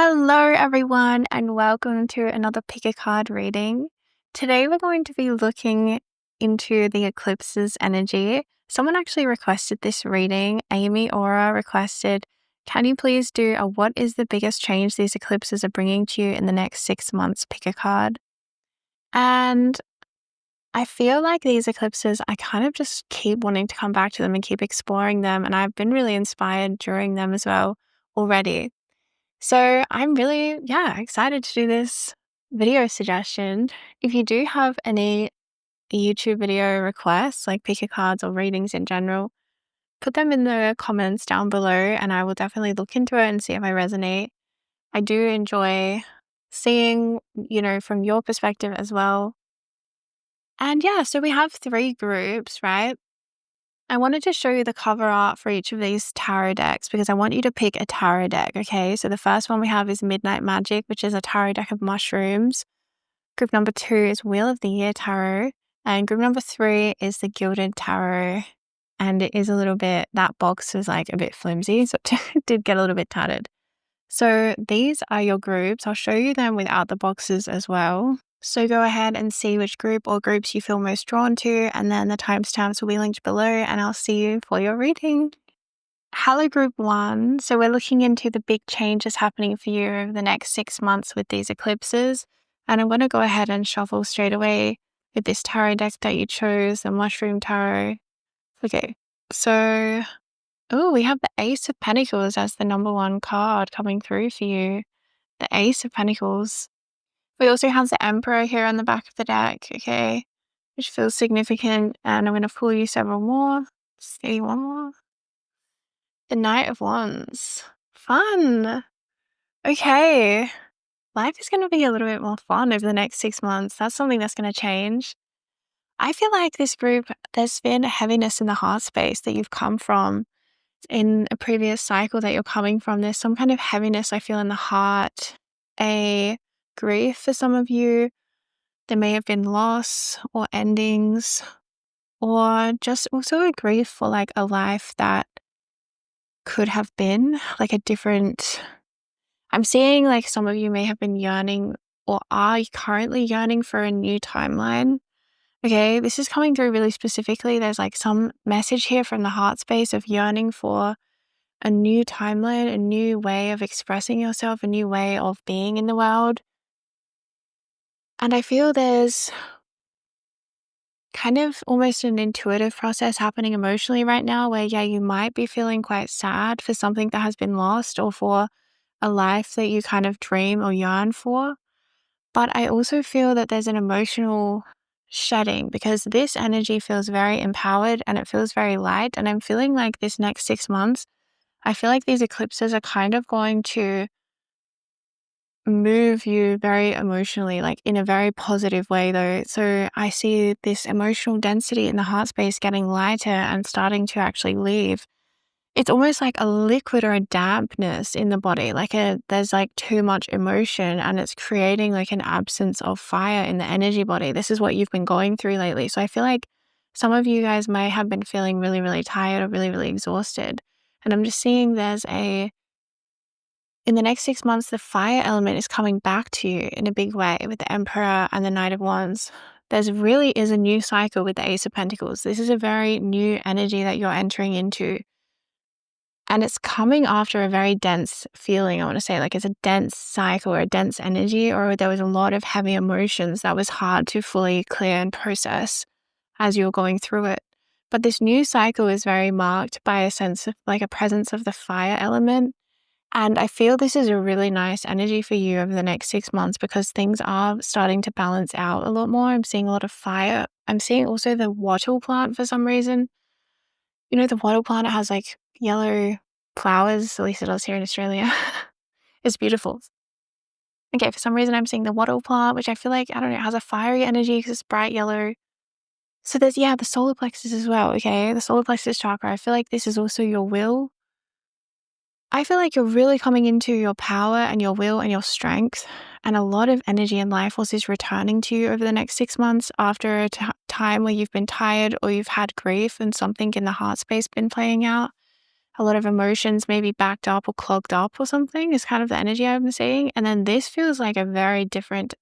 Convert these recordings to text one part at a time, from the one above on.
Hello, everyone, and welcome to another pick a card reading. Today, we're going to be looking into the eclipses energy. Someone actually requested this reading. Amy Aura requested, can you please do a what is the biggest change these eclipses are bringing to you in the next 6 months? Pick a card. And I feel like these eclipses, I kind of just keep wanting to come back to them and keep exploring them. And I've been really inspired during them as well already. So I'm really, excited to do this video suggestion. If you do have any YouTube video requests, like pick a cards or readings in general, put them in the comments down below and I will definitely look into it and see if I resonate. I do enjoy seeing, from your perspective as well. And so we have 3 groups, right? I wanted to show you the cover art for each of these tarot decks because I want you to pick a tarot deck, okay? So the first one we have is Midnight Magic, which is a tarot deck of mushrooms. Group number 2 is Wheel of the Year Tarot. And group number 3 is the Gilded Tarot. And it is that box was like a bit flimsy, so it did get a little bit tattered. So these are your groups. I'll show you them without the boxes as well. So go ahead and see which group or groups you feel most drawn to, and then the timestamps will be linked below, and I'll see you for your reading. Hello, Group 1. So we're looking into the big changes happening for you over the next 6 months with these eclipses. And I'm going to go ahead and shuffle straight away with this tarot deck that you chose, the Mushroom Tarot. Okay, so we have the Ace of Pentacles as the number 1 card coming through for you. The Ace of Pentacles. We also have the Emperor here on the back of the deck, okay, which feels significant. And I'm going to pull you several more. See one more. The Knight of Wands. Fun. Okay. Life is going to be a little bit more fun over the next 6 months. That's something that's going to change. I feel like this group, there's been a heaviness in the heart space that you've come from in a previous cycle that you're coming from. There's some kind of heaviness I feel in the heart, a grief for some of you. There may have been loss or endings, or just also a grief for like a life that could have been like a different. I'm seeing like some of you may have been yearning or are currently yearning for a new timeline. Okay, this is coming through really specifically. There's like some message here from the heart space of yearning for a new timeline, a new way of expressing yourself, a new way of being in the world. And I feel there's kind of almost an intuitive process happening emotionally right now where, you might be feeling quite sad for something that has been lost or for a life that you kind of dream or yearn for. But I also feel that there's an emotional shedding because this energy feels very empowered and it feels very light. And I'm feeling like this next 6 months, I feel like these eclipses are kind of going to move you very emotionally, like in a very positive way though. So I see this emotional density in the heart space getting lighter and starting to actually leave. It's almost like a liquid or a dampness in the body, there's like too much emotion and it's creating like an absence of fire in the energy body. This is what you've been going through lately. So I feel like some of you guys may have been feeling really, really tired or really, really exhausted. And I'm just seeing in the next 6 months, the fire element is coming back to you in a big way with the Emperor and the Knight of Wands. There's really is a new cycle with the Ace of Pentacles. This is a very new energy that you're entering into. And it's coming after a very dense feeling, I want to say, like it's a dense cycle or a dense energy, or there was a lot of heavy emotions that was hard to fully clear and process as you're going through it. But this new cycle is very marked by a sense of like a presence of the fire element. And I feel this is a really nice energy for you over the next 6 months because things are starting to balance out a lot more. I'm seeing a lot of fire. I'm seeing also the wattle plant for some reason. The wattle plant, it has like yellow flowers, at least it does here in Australia. It's beautiful. Okay, for some reason I'm seeing the wattle plant, which I feel like, I don't know, has a fiery energy because it's bright yellow. So there's, the solar plexus as well, okay? The solar plexus chakra. I feel like this is also your will. I feel like you're really coming into your power and your will and your strength, and a lot of energy and life force is returning to you over the next 6 months after a time where you've been tired or you've had grief and something in the heart space been playing out. a lot of emotions maybe backed up or clogged up or something is kind of the energy I'm seeing. And then this feels like a very different,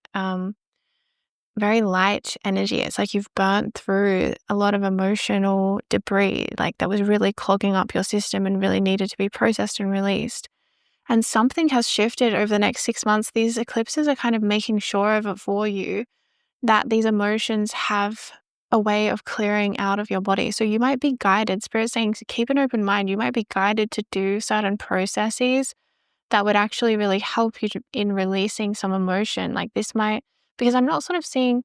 very light energy. It's like you've burnt through a lot of emotional debris, like that was really clogging up your system and really needed to be processed and released. And something has shifted over the next 6 months. These eclipses are kind of making sure of it for you that these emotions have a way of clearing out of your body. So you might be guided, Spirit saying to keep an open mind, you might be guided to do certain processes that would actually really help you in releasing some emotion. Like this might, because I'm not sort of seeing,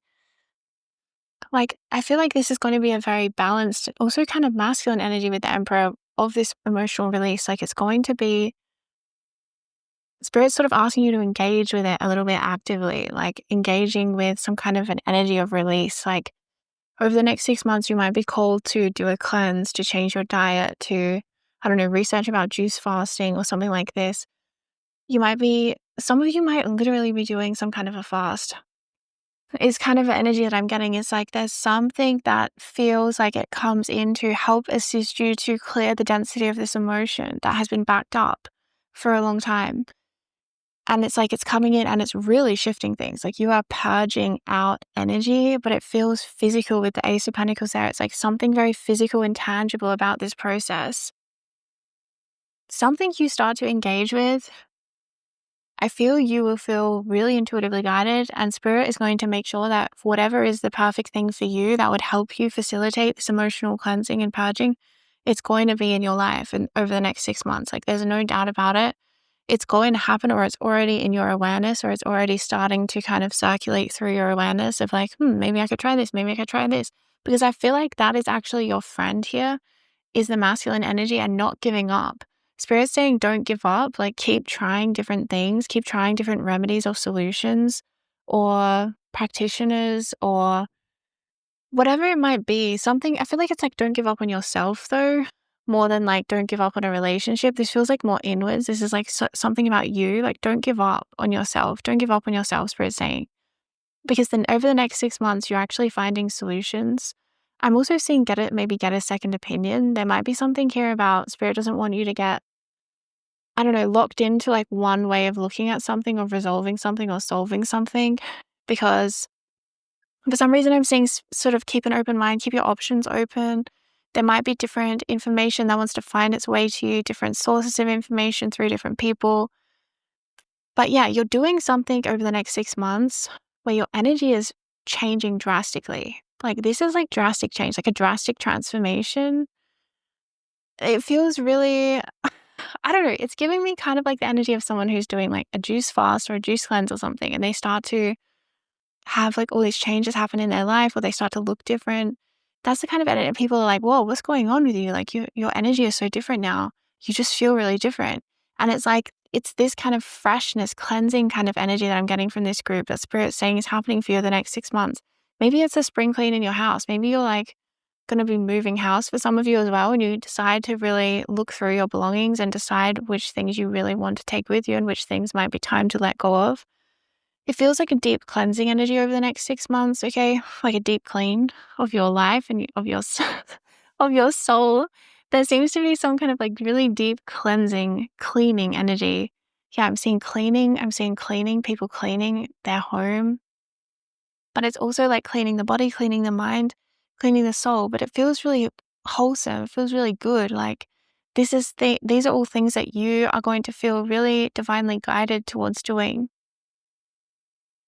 like, I feel like this is going to be a very balanced, also kind of masculine energy with the Emperor of this emotional release. Like it's going to be Spirit's sort of asking you to engage with it a little bit actively, like engaging with some kind of an energy of release. Like over the next 6 months, you might be called to do a cleanse, to change your diet, to, I don't know, research about juice fasting or something like this. Some of you might literally be doing some kind of a fast. It's kind of an energy that I'm getting. It's like there's something that feels like it comes in to help assist you to clear the density of this emotion that has been backed up for a long time. And it's like it's coming in and it's really shifting things. Like you are purging out energy, but it feels physical with the Ace of Pentacles there. It's like something very physical and tangible about this process. Something you start to engage with, I feel you will feel really intuitively guided, and Spirit is going to make sure that whatever is the perfect thing for you that would help you facilitate this emotional cleansing and purging, it's going to be in your life and over the next 6 months. Like there's no doubt about it. It's going to happen, or it's already in your awareness, or it's already starting to kind of circulate through your awareness of like, maybe I could try this, maybe I could try this. Because I feel like that is actually your friend here, is the masculine energy and not giving up. Spirit's saying don't give up, like keep trying different things, keep trying different remedies or solutions or practitioners or whatever it might be. Something, I feel like it's like don't give up on yourself though, more than like don't give up on a relationship. This feels like more inwards. This is like something about you, like don't give up on yourself. Don't give up on yourself, Spirit's saying. Because then over the next 6 months, you're actually finding solutions. I'm also seeing maybe get a second opinion. There might be something here about Spirit doesn't want you to get, I don't know, locked into like one way of looking at something or resolving something or solving something, because for some reason I'm seeing sort of keep an open mind, keep your options open. There might be different information that wants to find its way to you, different sources of information through different people. But yeah, you're doing something over the next 6 months where your energy is changing drastically. Like this is like drastic change, like a drastic transformation. It feels really, I don't know, it's giving me kind of like the energy of someone who's doing like a juice fast or a juice cleanse or something, and they start to have like all these changes happen in their life, or they start to look different. That's the kind of energy people are like, whoa, what's going on with you? Like your energy is so different now. You just feel really different. And it's like, it's this kind of freshness, cleansing kind of energy that I'm getting from this group that Spirit's saying is happening for you the next 6 months. Maybe it's a spring clean in your house. Maybe you're like going to be moving house for some of you as well. And you decide to really look through your belongings and decide which things you really want to take with you and which things might be time to let go of. It feels like a deep cleansing energy over the next 6 months, okay? Like a deep clean of your life and of your of your soul. There seems to be some kind of like really deep cleansing, cleaning energy. Yeah, I'm seeing cleaning, people cleaning their home. But it's also like cleaning the body, cleaning the mind, cleaning the soul. But it feels really wholesome. It feels really good. Like these are all things that you are going to feel really divinely guided towards doing.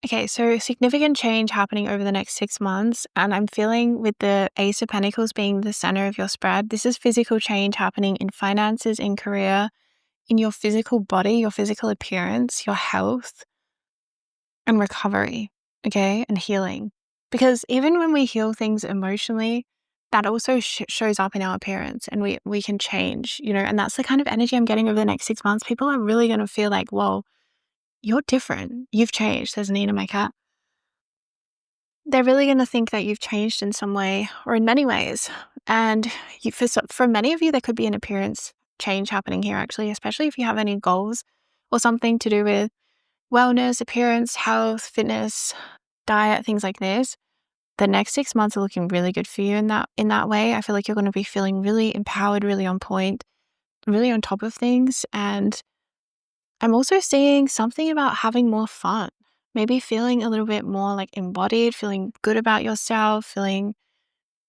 Okay, so significant change happening over the next 6 months, and I'm feeling with the Ace of Pentacles being the center of your spread, this is physical change happening in finances, in career, in your physical body, your physical appearance, your health, and recovery, okay, and healing. Because even when we heal things emotionally, that also shows up in our appearance, and we can change, and that's the kind of energy I'm getting over the next 6 months. People are really going to feel like, whoa, you're different. You've changed. There's Nina, my cat. They're really going to think that you've changed in some way or in many ways. And for many of you, there could be an appearance change happening here, actually, especially if you have any goals or something to do with wellness, appearance, health, fitness, diet, things like this. The next 6 months are looking really good for you in that way. I feel like you're going to be feeling really empowered, really on point. really on top of things. And I'm also seeing something about having more fun, maybe feeling a little bit more like embodied, feeling good about yourself, feeling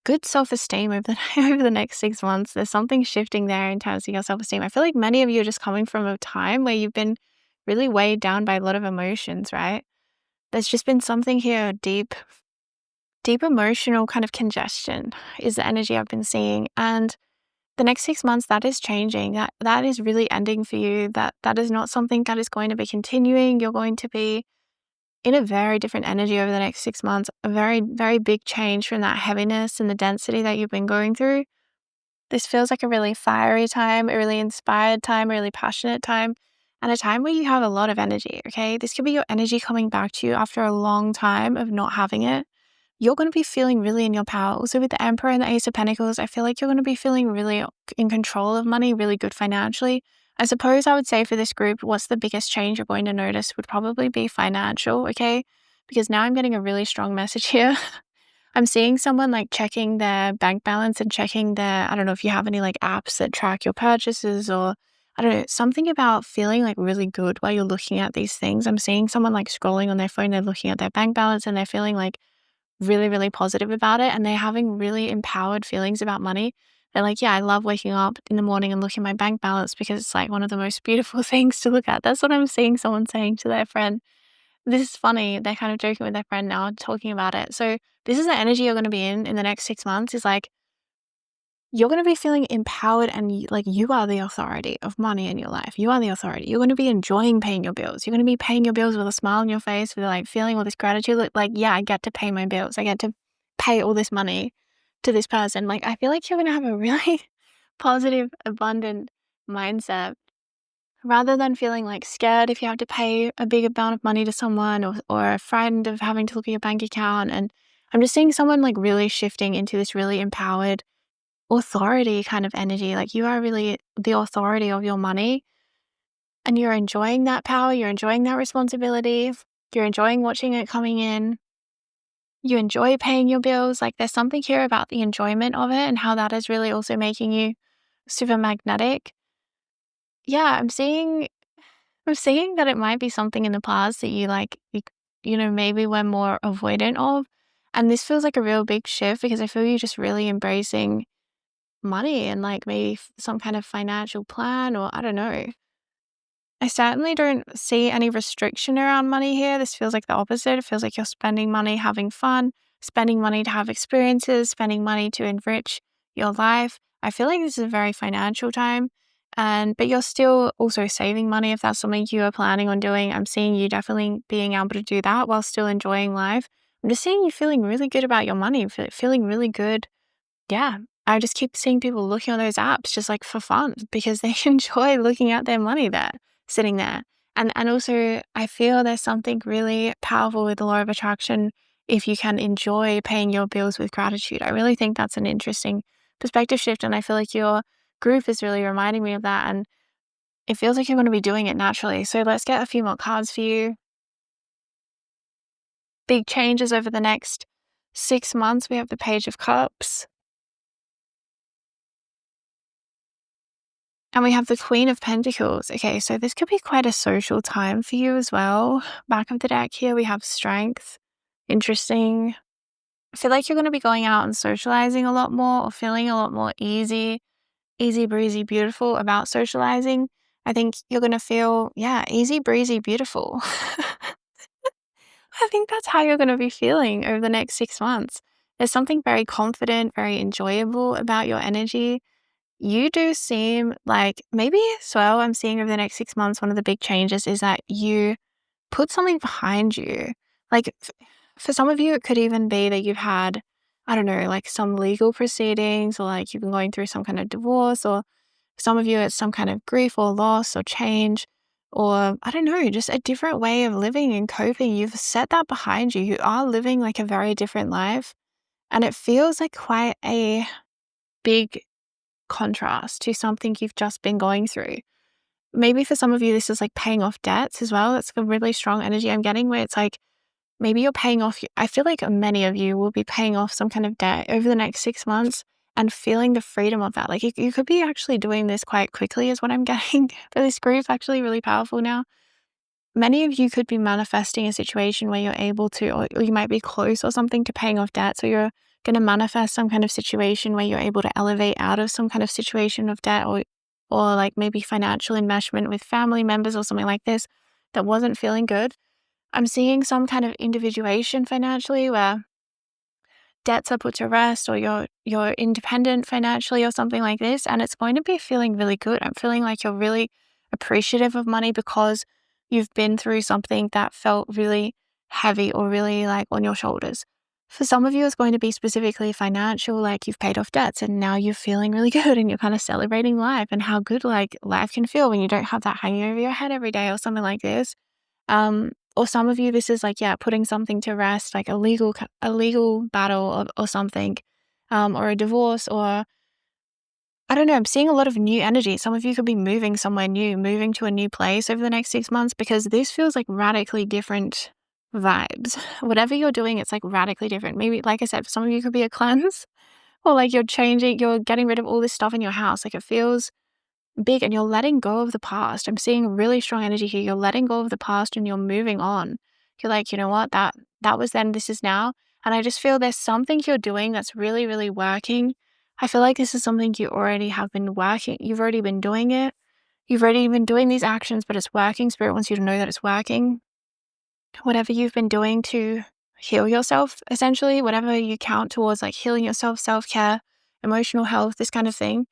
good self-esteem over the over the next 6 months. There's something shifting there in terms of your self-esteem. I feel like many of you are just coming from a time where you've been really weighed down by a lot of emotions, right? There's just been something here, deep emotional kind of congestion is the energy I've been seeing. And the next 6 months, that is changing. That is really ending for you. That is not something that is going to be continuing. You're going to be in a very different energy over the next 6 months, a very, very big change from that heaviness and the density that you've been going through. This feels like a really fiery time, a really inspired time, a really passionate time, and a time where you have a lot of energy, okay? This could be your energy coming back to you after a long time of not having it. You're going to be feeling really in your power. Also, with the Emperor and the Ace of Pentacles, I feel like you're going to be feeling really in control of money, really good financially. I suppose I would say for this group, what's the biggest change you're going to notice would probably be financial, okay? Because now I'm getting a really strong message here. I'm seeing someone like checking their bank balance and checking their, I don't know if you have any like apps that track your purchases, or I don't know, something about feeling like really good while you're looking at these things. I'm seeing someone like scrolling on their phone, they're looking at their bank balance and they're feeling like really, really positive about it. And they're having really empowered feelings about money. They're like, yeah, I love waking up in the morning and looking at my bank balance because it's like one of the most beautiful things to look at. That's what I'm seeing someone saying to their friend. This is funny. They're kind of joking with their friend now, talking about it. So this is the energy you're going to be in the next 6 months, is like, you're going to be feeling empowered and like you are the authority of money in your life. You are the authority. You're going to be enjoying paying your bills. You're going to be paying your bills with a smile on your face, with like feeling all this gratitude. Like, yeah, I get to pay my bills. I get to pay all this money to this person. Like, I feel like you're going to have a really positive, abundant mindset, rather than feeling like scared if you have to pay a big amount of money to someone, or frightened of having to look at your bank account. And I'm just seeing someone like really shifting into this really empowered authority kind of energy. Like, you are really the authority of your money, and you're enjoying that power. You're enjoying that responsibility. You're enjoying watching it coming in. You enjoy paying your bills. Like, there's something here about the enjoyment of it and how that is really also making you super magnetic. Yeah, I'm seeing that it might be something in the past that you like, maybe were more avoidant of. And this feels like a real big shift, because I feel you just really embracing money and like maybe some kind of financial plan, or I don't know. I certainly don't see any restriction around money here. This feels like the opposite. It feels like you're spending money having fun, spending money to have experiences, spending money to enrich your life. I feel like this is a very financial time. But you're still also saving money if that's something you are planning on doing. I'm seeing you definitely being able to do that while still enjoying life. I'm just seeing you feeling really good about your money, feeling really good. Yeah, I just keep seeing people looking on those apps just like for fun, because they enjoy looking at their money there, sitting there. And also, I feel there's something really powerful with the law of attraction if you can enjoy paying your bills with gratitude. I really think that's an interesting perspective shift, and I feel like your group is really reminding me of that, and it feels like you're going to be doing it naturally. So let's get a few more cards for you. Big changes over the next 6 months. We have the Page of Cups. And we have the Queen of Pentacles. Okay, so this could be quite a social time for you as well. Back of the deck here, we have Strength. Interesting. I feel like you're going to be going out and socializing a lot more, or feeling a lot more easy breezy, beautiful about socializing. I think you're going to feel, yeah, easy breezy, beautiful. I think that's how you're going to be feeling over the next 6 months. There's something very confident, very enjoyable about your energy. You do seem like, maybe as well, I'm seeing over the next 6 months, one of the big changes is that you put something behind you. Like, for some of you, it could even be that you've had, I don't know, like some legal proceedings, or like you've been going through some kind of divorce, or some of you, it's some kind of grief or loss or change, or I don't know, just a different way of living and coping. You've set that behind you. You are living like a very different life. And it feels like quite a big contrast to something you've just been going through. Maybe for some of you, this is like paying off debts as well. That's a really strong energy I'm getting, where it's like maybe you're paying off. I feel like many of you will be paying off some kind of debt over the next 6 months. and feeling the freedom of that. Like you could be actually doing this quite quickly is what I'm getting for this group. Actually really powerful now. Many of you could be manifesting a situation where you're able to, or you might be close or something to paying off debt. So you're going to manifest some kind of situation where you're able to elevate out of some kind of situation of debt, or like maybe financial enmeshment with family members or something like this that wasn't feeling good. I'm seeing some kind of individuation financially where debts are put to rest, or you're independent financially or something like this, and it's going to be feeling really good. I'm feeling like you're really appreciative of money because you've been through something that felt really heavy or really like on your shoulders. For some of you, it's going to be specifically financial, like you've paid off debts and now you're feeling really good and you're kind of celebrating life and how good like life can feel when you don't have that hanging over your head every day or something like this. Or some of you, this is like, yeah, putting something to rest, like a legal battle or something, or a divorce, or I don't know. I'm seeing a lot of new energy. Some of you could be moving somewhere new, moving to a new place over the next 6 months, because this feels like radically different vibes. Whatever you're doing, it's like radically different. Maybe, like I said, for some of you, it could be a cleanse, or like you're getting rid of all this stuff in your house. Like it feels big and you're letting go of the past. I'm seeing really strong energy here. You're letting go of the past and you're moving on. You're like, you know what, that was then, this is now. And I just feel there's something you're doing that's really, really working. I feel like this is something you already have been working. You've already been doing it. You've already been doing these actions, but it's working. Spirit wants you to know that it's working. Whatever you've been doing to heal yourself, essentially, whatever you count towards like healing yourself, self-care, emotional health, this kind of thing,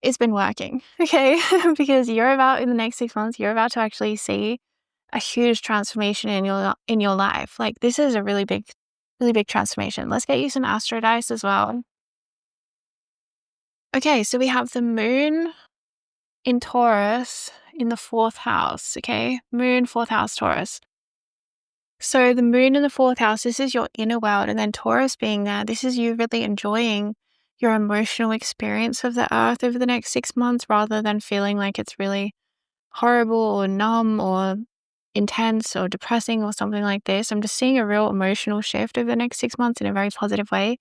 it's been working, okay? Because you're about, in the next 6 months, you're about to actually see a huge transformation in your life. Like this is a really big transformation. Let's get you some astro dice as well. Okay, so we have the moon in Taurus in the 4th house, okay? Moon, 4th house, Taurus. So the moon in the 4th house, this is your inner world, and then Taurus being there, this is you really enjoying your emotional experience of the earth over the next 6 months, rather than feeling like it's really horrible or numb or intense or depressing or something like this. I'm just seeing a real emotional shift over the next 6 months in a very positive way.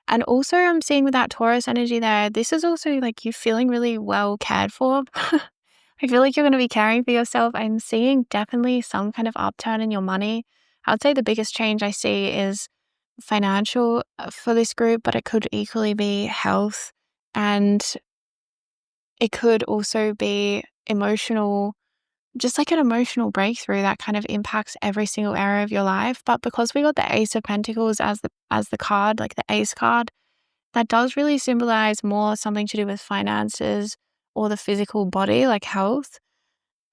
And also I'm seeing with that Taurus energy there, this is also like you feeling really well cared for. I feel like you're going to be caring for yourself. I'm seeing definitely some kind of upturn in your money. I would say the biggest change I see is financial for this group, but it could equally be health, and it could also be emotional, just like an emotional breakthrough that kind of impacts every single area of your life. But because we got the Ace of Pentacles as the card, like the Ace card, that does really symbolize more something to do with finances or the physical body, like health.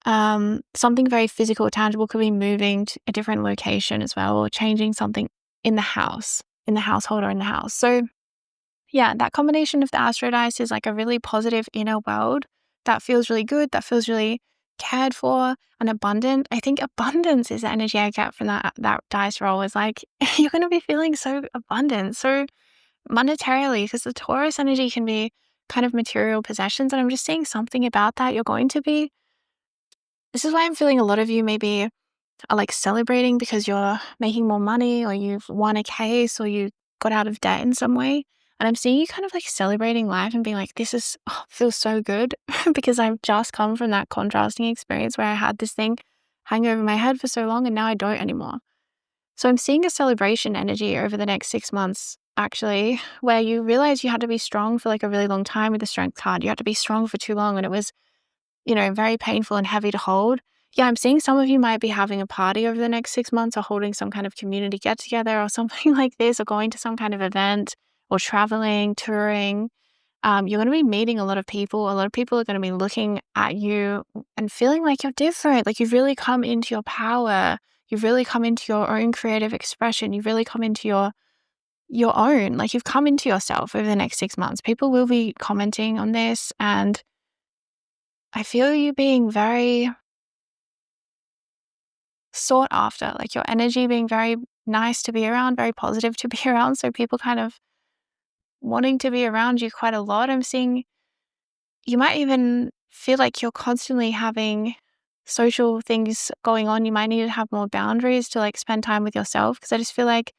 Something very physical, tangible could be moving to a different location as well, or changing something in the house, in the household, or in the house. So yeah, that combination of the astro dice is like a really positive inner world that feels really good, that feels really cared for and abundant. I think abundance is the energy I get from that dice roll, is like you're going to be feeling so abundant, so monetarily, because the Taurus energy can be kind of material possessions. And I'm just seeing something about that. You're going to be, this is why I'm feeling a lot of you maybe are like celebrating because you're making more money, or you've won a case, or you got out of debt in some way. And I'm seeing you kind of like celebrating life and being like, this is, feels so good because I've just come from that contrasting experience where I had this thing hang over my head for so long and now I don't anymore. So I'm seeing a celebration energy over the next 6 months, actually, where you realize you had to be strong for like a really long time with the Strength card. You had to be strong for too long and it was, very painful and heavy to hold. Yeah, I'm seeing some of you might be having a party over the next 6 months, or holding some kind of community get together or something like this, or going to some kind of event, or traveling, touring. You're going to be meeting a lot of people. A lot of people are going to be looking at you and feeling like you're different. Like you've really come into your power. You've really come into your own creative expression. You've really come into your own, like you've come into yourself over the next 6 months. People will be commenting on this, and I feel you being very sought after, like your energy being very nice to be around, very positive to be around. So people kind of wanting to be around you quite a lot. I'm seeing you might even feel like you're constantly having social things going on. You might need to have more boundaries to like spend time with yourself, because I just feel like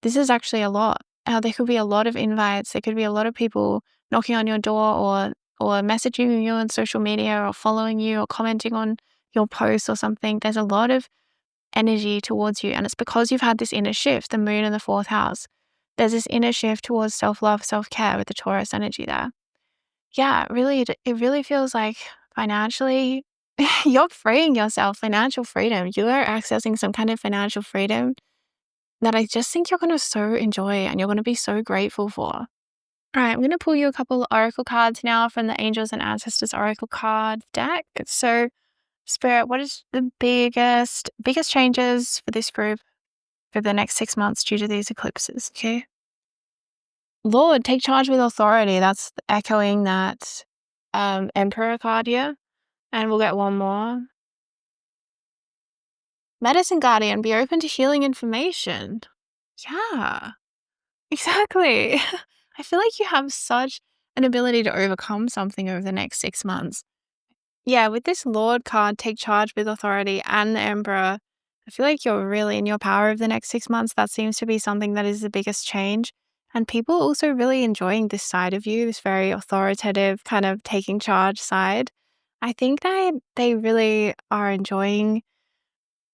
this is actually a lot. There could be a lot of invites. There could be a lot of people knocking on your door or messaging you on social media or following you or commenting on your posts or something. There's a lot of energy towards you, and it's because you've had this inner shift, the moon in the 4th house. There's this inner shift towards self-love, self-care with the Taurus energy there. Yeah, it really feels like financially you're freeing yourself, financial freedom. You are accessing some kind of financial freedom that I just think you're going to so enjoy and you're going to be so grateful for. All right, I'm going to pull you a couple of oracle cards now from the Angels and Ancestors Oracle card deck. So, Spirit, what is the biggest changes for this group for the next 6 months due to these eclipses? Okay. Lord, take charge with authority. That's echoing that Emperor card here. And we'll get one more. Medicine Guardian, be open to healing information. Yeah, exactly. I feel like you have such an ability to overcome something over the next 6 months. Yeah, with this Lord card, take charge with authority, and the Emperor, I feel like you're really in your power over the next 6 months. That seems to be something that is the biggest change. And people also really enjoying this side of you, this very authoritative kind of taking charge side. I think that they really are enjoying.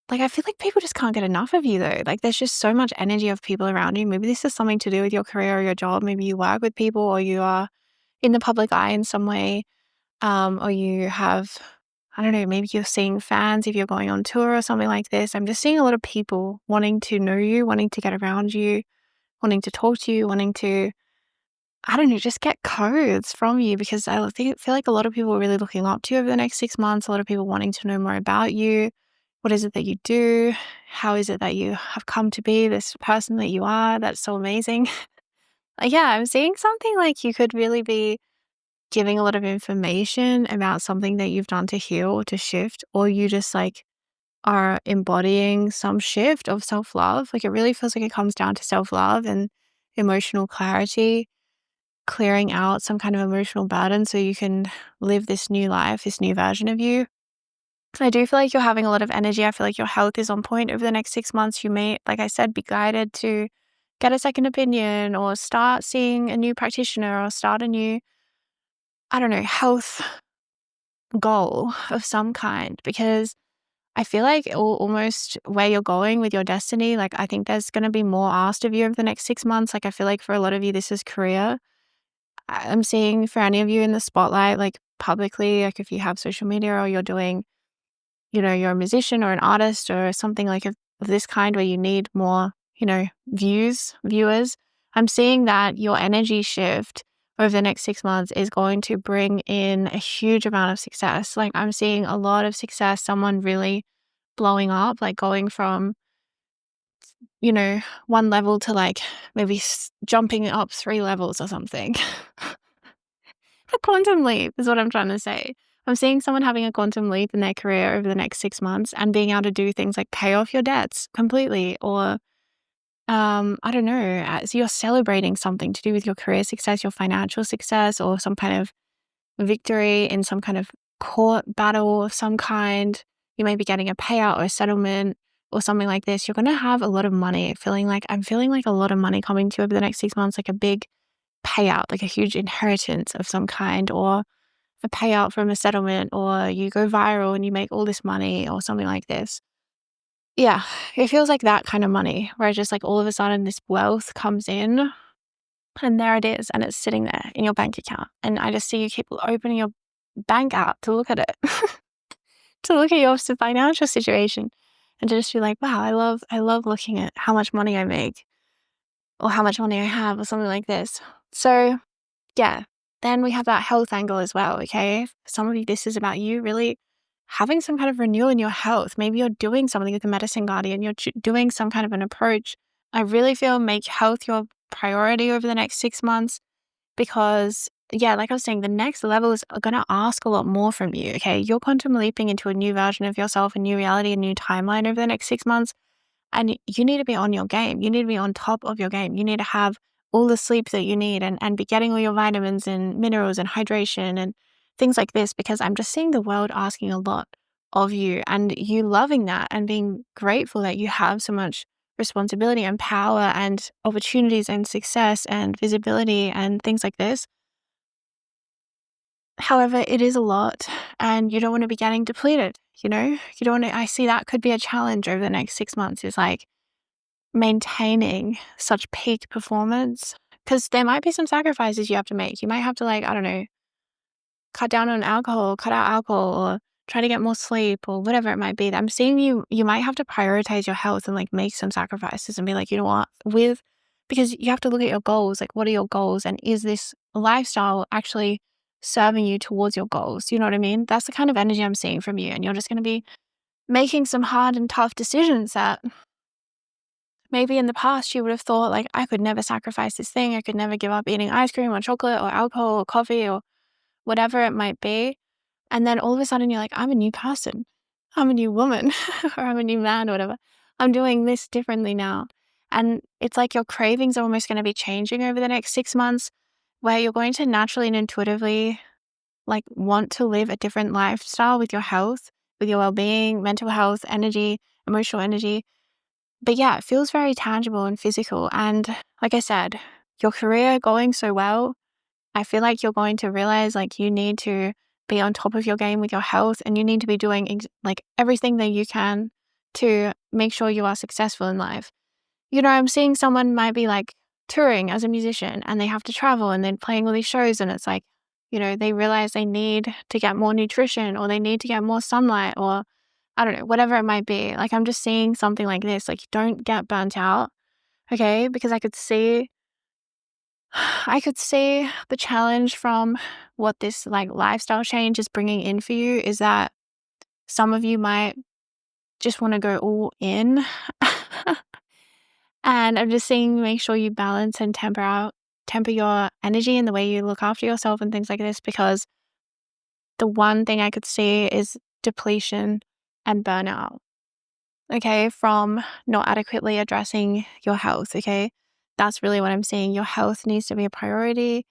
Like, I feel like people just can't get enough of you, though. Like, there's just so much energy of people around you. Maybe this is something to do with your career or your job. Maybe you work with people or you are in the public eye in some way. Or you have, I don't know, maybe you're seeing fans if you're going on tour or something like this. I'm just seeing a lot of people wanting to know you, wanting to get around you, wanting to talk to you, wanting to, I don't know, just get codes from you, because feel like a lot of people are really looking up to you over the next 6 months. A lot of people wanting to know more about you. What is it that you do? How is it that you have come to be this person that you are? That's so amazing. Yeah, I'm seeing something like you could really be giving a lot of information about something that you've done to heal or to shift, or you just like are embodying some shift of self-love. Like, it really feels like it comes down to self-love and emotional clarity, clearing out some kind of emotional burden so you can live this new life, this new version of you. I do feel like you're having a lot of energy. I feel like your health is on point over the next 6 months. You may, like I said, be guided to get a second opinion or start seeing a new practitioner or start a new, I don't know, health goal of some kind, because I feel like almost where you're going with your destiny, like, I think there's going to be more asked of you over the next 6 months. Like, I feel like for a lot of you, this is career. I'm seeing for any of you in the spotlight, like publicly, like if you have social media or you're doing, you're a musician or an artist or something like of this kind where you need more, viewers. I'm seeing that your energy shift over the next 6 months is going to bring in a huge amount of success. Like, I'm seeing a lot of success, someone really blowing up, like going from, one level to like maybe jumping up 3 levels or something. A quantum leap is what I'm trying to say. I'm seeing someone having a quantum leap in their career over the next 6 months and being able to do things like pay off your debts completely, or I don't know, so you're celebrating something to do with your career success, your financial success, or some kind of victory in some kind of court battle of some kind. You may be getting a payout or a settlement or something like this. You're going to have a lot of money. I'm feeling like a lot of money coming to you over the next 6 months, like a big payout, like a huge inheritance of some kind, or a payout from a settlement, or you go viral and you make all this money or something like this. Yeah, it feels like that kind of money where just like all of a sudden this wealth comes in and there it is and it's sitting there in your bank account. And I just see you keep opening your bank app to look at it, to look at your financial situation and to just be like, wow, I love looking at how much money I make or how much money I have or something like this. So yeah, then we have that health angle as well, okay? Some of you, this is about you really having some kind of renewal in your health. Maybe you're doing something with the medicine guardian, you're doing some kind of an approach. I really feel make health your priority over the next 6 months, because, yeah, like I was saying, the next levels are going to ask a lot more from you, okay? You're quantum leaping into a new version of yourself, a new reality, a new timeline over the next 6 months. And you need to be on your game. You need to be on top of your game. You need to have all the sleep that you need and be getting all your vitamins and minerals and hydration and things like this, because I'm just seeing the world asking a lot of you and you loving that and being grateful that you have so much responsibility and power and opportunities and success and visibility and things like this. However, it is a lot and you don't want to be getting depleted, you know? You don't want to, I see that could be a challenge over the next 6 months is like maintaining such peak performance. Because there might be some sacrifices you have to make. You might have to, like, I don't know, cut down on alcohol, cut out alcohol, or try to get more sleep, or whatever it might be. I'm seeing you might have to prioritize your health and like make some sacrifices and be like, you know what, because you have to look at your goals, like what are your goals, and is this lifestyle actually serving you towards your goals? You know what I mean? That's the kind of energy I'm seeing from you, and you're just going to be making some hard and tough decisions that maybe in the past you would have thought like, I could never sacrifice this thing, I could never give up eating ice cream or chocolate or alcohol or coffee or whatever it might be. And then all of a sudden you're like, I'm a new person. I'm a new woman or I'm a new man or whatever. I'm doing this differently now. And it's like your cravings are almost going to be changing over the next 6 months, where you're going to naturally and intuitively like want to live a different lifestyle with your health, with your well-being, mental health, energy, emotional energy. But yeah, it feels very tangible and physical. And like I said, your career going so well, I feel like you're going to realize like you need to be on top of your game with your health, and you need to be doing like everything that you can to make sure you are successful in life. You know, I'm seeing someone might be like touring as a musician and they have to travel and then playing all these shows, and it's like, you know, they realize they need to get more nutrition or they need to get more sunlight, or I don't know, whatever it might be. Like I'm just seeing something like this, like don't get burnt out, okay? Because I could see the challenge from what this like lifestyle change is bringing in for you is that some of you might just want to go all in. And I'm just saying, make sure you balance and temper your energy and the way you look after yourself and things like this, because the one thing I could see is depletion and burnout, okay, from not adequately addressing your health, okay? That's really what I'm seeing. Your health needs to be a priority.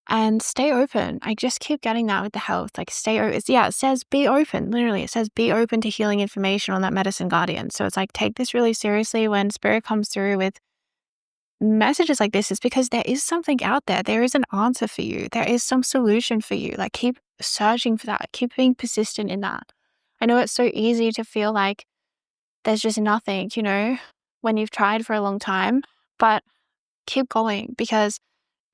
And stay open. I just keep getting that with the health. Like stay open. Yeah, it says be open. Literally, it says be open to healing information on that medicine guardian. So it's like take this really seriously when spirit comes through with messages like this. Is because there is something out there. There is an answer for you. There is some solution for you. Like keep searching for that. Keep being persistent in that. I know it's so easy to feel like there's just nothing, you know, when you've tried for a long time, but keep going, because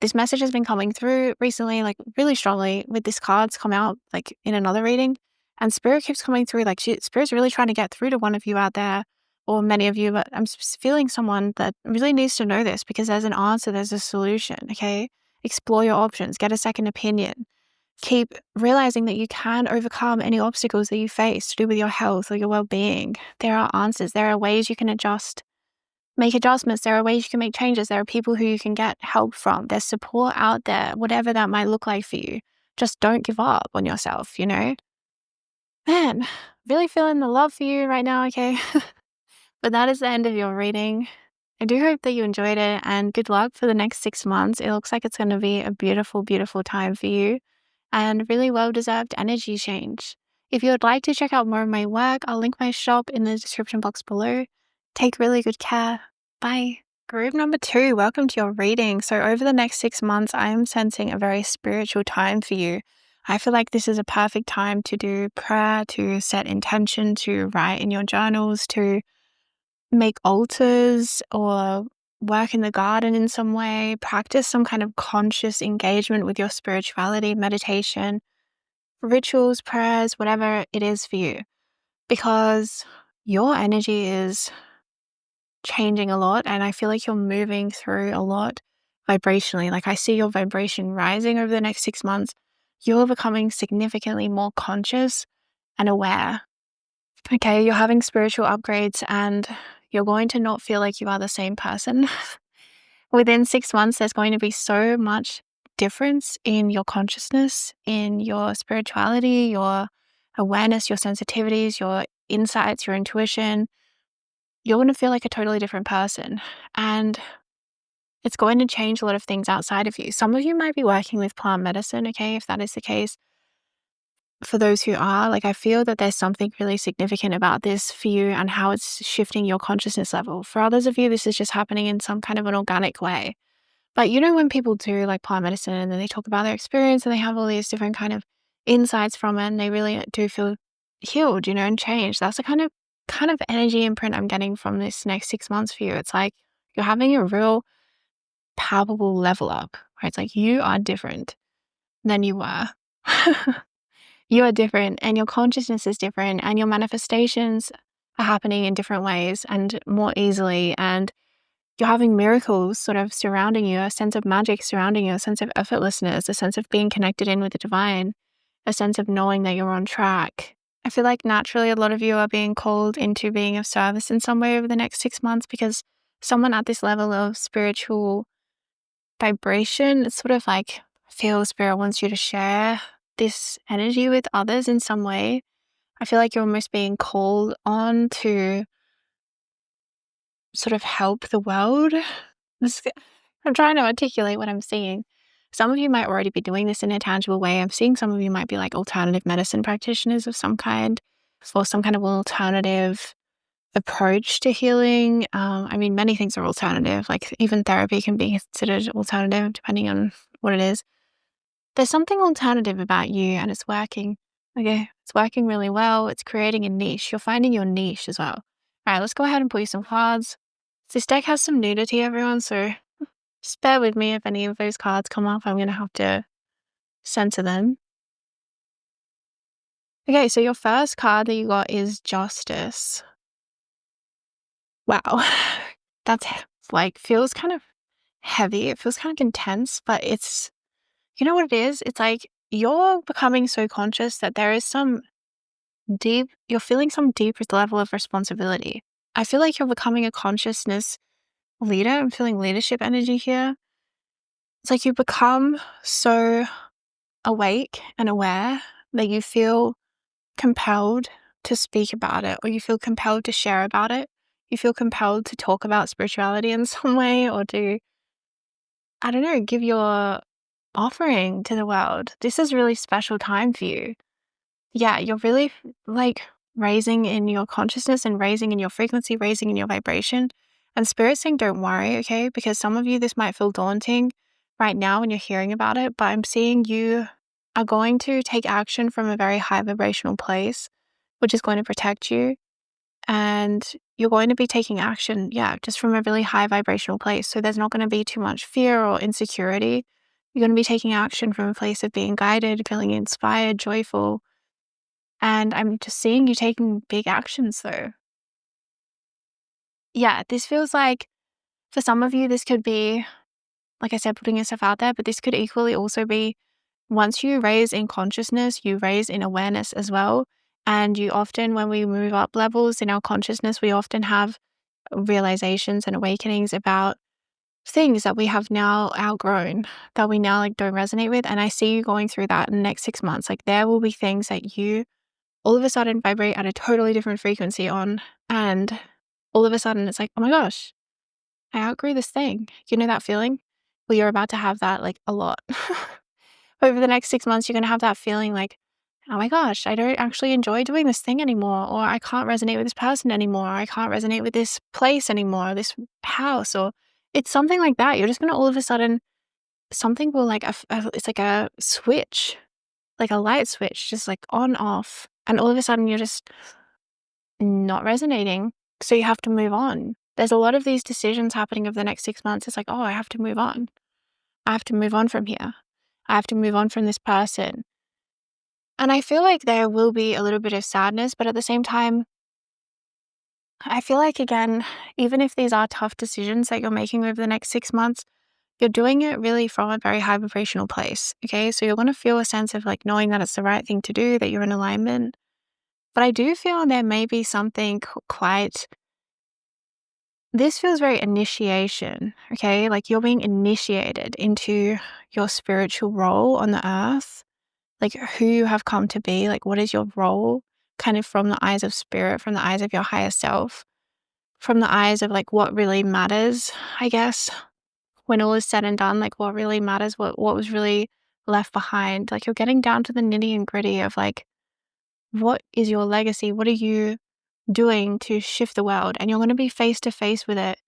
this message has been coming through recently, like really strongly with this card's come out like in another reading, and spirit keeps coming through. Like spirit's really trying to get through to one of you out there, or many of you, but I'm feeling someone that really needs to know this, because there's an answer, there's a solution, okay? Explore your options, get a second opinion. Keep realizing that you can overcome any obstacles that you face to do with your health or your well-being. There are answers. There are ways you can make adjustments. There are ways you can make changes. There are people who you can get help from. There's support out there, whatever that might look like for you. Just don't give up on yourself, you know? Man, really feeling the love for you right now, okay? But that is the end of your reading. I do hope that you enjoyed it, and good luck for the next 6 months. It looks like it's going to be a beautiful, beautiful time for you, and really well-deserved energy change. If you would like to check out more of my work, I'll link my shop in the description box below. Take really good care. Bye. Group number 2, welcome to your reading. So over the next 6 months, I am sensing a very spiritual time for you. I feel like this is a perfect time to do prayer, to set intention, to write in your journals, to make altars or work in the garden in some way, practice some kind of conscious engagement with your spirituality, meditation, rituals, prayers, whatever it is for you, because your energy is changing a lot, and I feel like you're moving through a lot vibrationally. Like I see your vibration rising over the next 6 months. You're becoming significantly more conscious and aware. Okay, you're having spiritual upgrades, and you're going to not feel like you are the same person. Within 6 months, there's going to be so much difference in your consciousness, in your spirituality, your awareness, your sensitivities, your insights, your intuition. You're going to feel like a totally different person, and it's going to change a lot of things outside of you. Some of you might be working with plant medicine, okay, if that is the case. For those who are, like, I feel that there's something really significant about this for you and how it's shifting your consciousness level. For others of you, this is just happening in some kind of an organic way. But when people do like plant medicine and then they talk about their experience and they have all these different kind of insights from it and they really do feel healed, and changed. That's the kind of energy imprint I'm getting from this next 6 months for you. It's like you're having a real palpable level up, where it's like you are different than you were. You are different and your consciousness is different and your manifestations are happening in different ways and more easily, and you're having miracles sort of surrounding you, a sense of magic surrounding you, a sense of effortlessness, a sense of being connected in with the divine, a sense of knowing that you're on track. I feel like naturally a lot of you are being called into being of service in some way over the next 6 months, because someone at this level of spiritual vibration, it's sort of like, I feel spirit wants you to share this energy with others in some way. I feel like you're almost being called on to sort of help the world. I'm trying to articulate what I'm seeing. Some of you might already be doing this in a tangible way. I'm seeing some of you might be like alternative medicine practitioners of some kind, or some kind of alternative approach to healing. I mean, many things are alternative, like even therapy can be considered alternative depending on what it is. There's something alternative about you and it's working. Okay, it's working really well. It's creating a niche. You're finding your niche as well. All right, let's go ahead and pull you some cards. This deck has some nudity, everyone, so just bear with me if any of those cards come up. I'm going to have to censor them. Okay, so your first card that you got is Justice. Wow. That's like, feels kind of heavy. It feels kind of intense, but it's, you know what it is? It's like you're becoming so conscious that there is you're feeling some deep level of responsibility. I feel like you're becoming a consciousness leader. I'm feeling leadership energy here. It's like you become so awake and aware that you feel compelled to speak about it, or you feel compelled to share about it. You feel compelled to talk about spirituality in some way, or to, I don't know, give your offering to the world. This is a really special time for you. Yeah, you're really like raising in your consciousness and raising in your frequency, raising in your vibration. And Spirit's saying, don't worry, okay? Because some of you, this might feel daunting right now when you're hearing about it, but I'm seeing you are going to take action from a very high vibrational place, which is going to protect you. And you're going to be taking action, yeah, just from a really high vibrational place. So there's not going to be too much fear or insecurity. You're going to be taking action from a place of being guided, feeling inspired, joyful. And I'm just seeing you taking big actions though. Yeah, this feels like for some of you, this could be, like I said, putting yourself out there, but this could equally also be, once you raise in consciousness, you raise in awareness as well. And you often, when we move up levels in our consciousness, we often have realizations and awakenings about things that we have now outgrown, that we now like don't resonate with. And I see you going through that in the next 6 months. Like there will be things that you all of a sudden vibrate at a totally different frequency on, and all of a sudden it's like, oh my gosh, I outgrew this thing. You know that feeling? Well, you're about to have that like a lot. Over the next 6 months, you're going to have that feeling like, oh my gosh, I don't actually enjoy doing this thing anymore, or I can't resonate with this person anymore, or I can't resonate with this place anymore, this house, or it's something like that. You're just going to all of a sudden, something will like, it's like a switch, like a light switch, just like on, off. And all of a sudden you're just not resonating. So you have to move on. There's a lot of these decisions happening over the next 6 months. It's like, oh, I have to move on. I have to move on from here. I have to move on from this person. And I feel like there will be a little bit of sadness, but at the same time, I feel like, again, even if these are tough decisions that you're making over the next 6 months, you're doing it really from a very high vibrational place. Okay. So you're going to feel a sense of like knowing that it's the right thing to do, that you're in alignment. But I do feel there may be something quite, this feels very initiation, okay? Like you're being initiated into your spiritual role on the earth, like who you have come to be, like what is your role, kind of from the eyes of spirit, from the eyes of your higher self, from the eyes of like what really matters, I guess, when all is said and done, like what really matters, what was really left behind. Like you're getting down to the nitty and gritty of like, what is your legacy? What are you doing to shift the world? And you're going to be face to face with it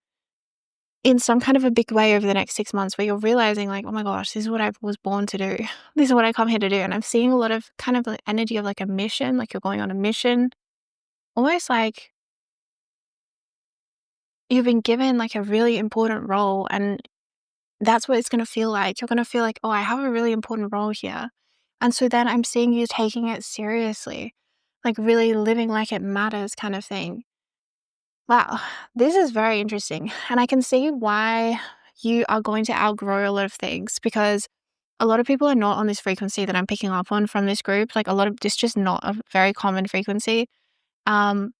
in some kind of a big way over the next 6 months where you're realizing like, "Oh my gosh, this is what I was born to do. This is what I come here to do." And I'm seeing a lot of kind of like energy of like a mission, like you're going on a mission, almost like you've been given like a really important role, and that's what it's gonna feel like. You're gonna feel like, "Oh, I have a really important role here." And so then I'm seeing you taking it seriously, like really living like it matters kind of thing. Wow, this is very interesting. And I can see why you are going to outgrow a lot of things, because a lot of people are not on this frequency that I'm picking up on from this group. Like a lot of it's just not a very common frequency. Um,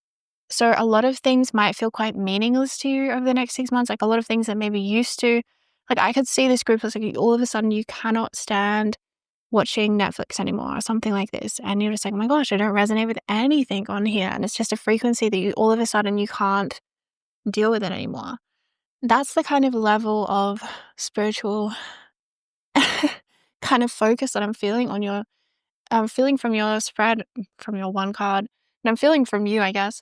so a lot of things might feel quite meaningless to you over the next 6 months. Like a lot of things that maybe used to, like I could see this group as like all of a sudden you cannot stand watching Netflix anymore or something like this. And you're just like, oh my gosh, I don't resonate with anything on here. And it's just a frequency that you all of a sudden you can't deal with it anymore. That's the kind of level of spiritual kind of focus that I'm feeling on your I'm feeling from your spread from your one card. And I'm feeling from you, I guess.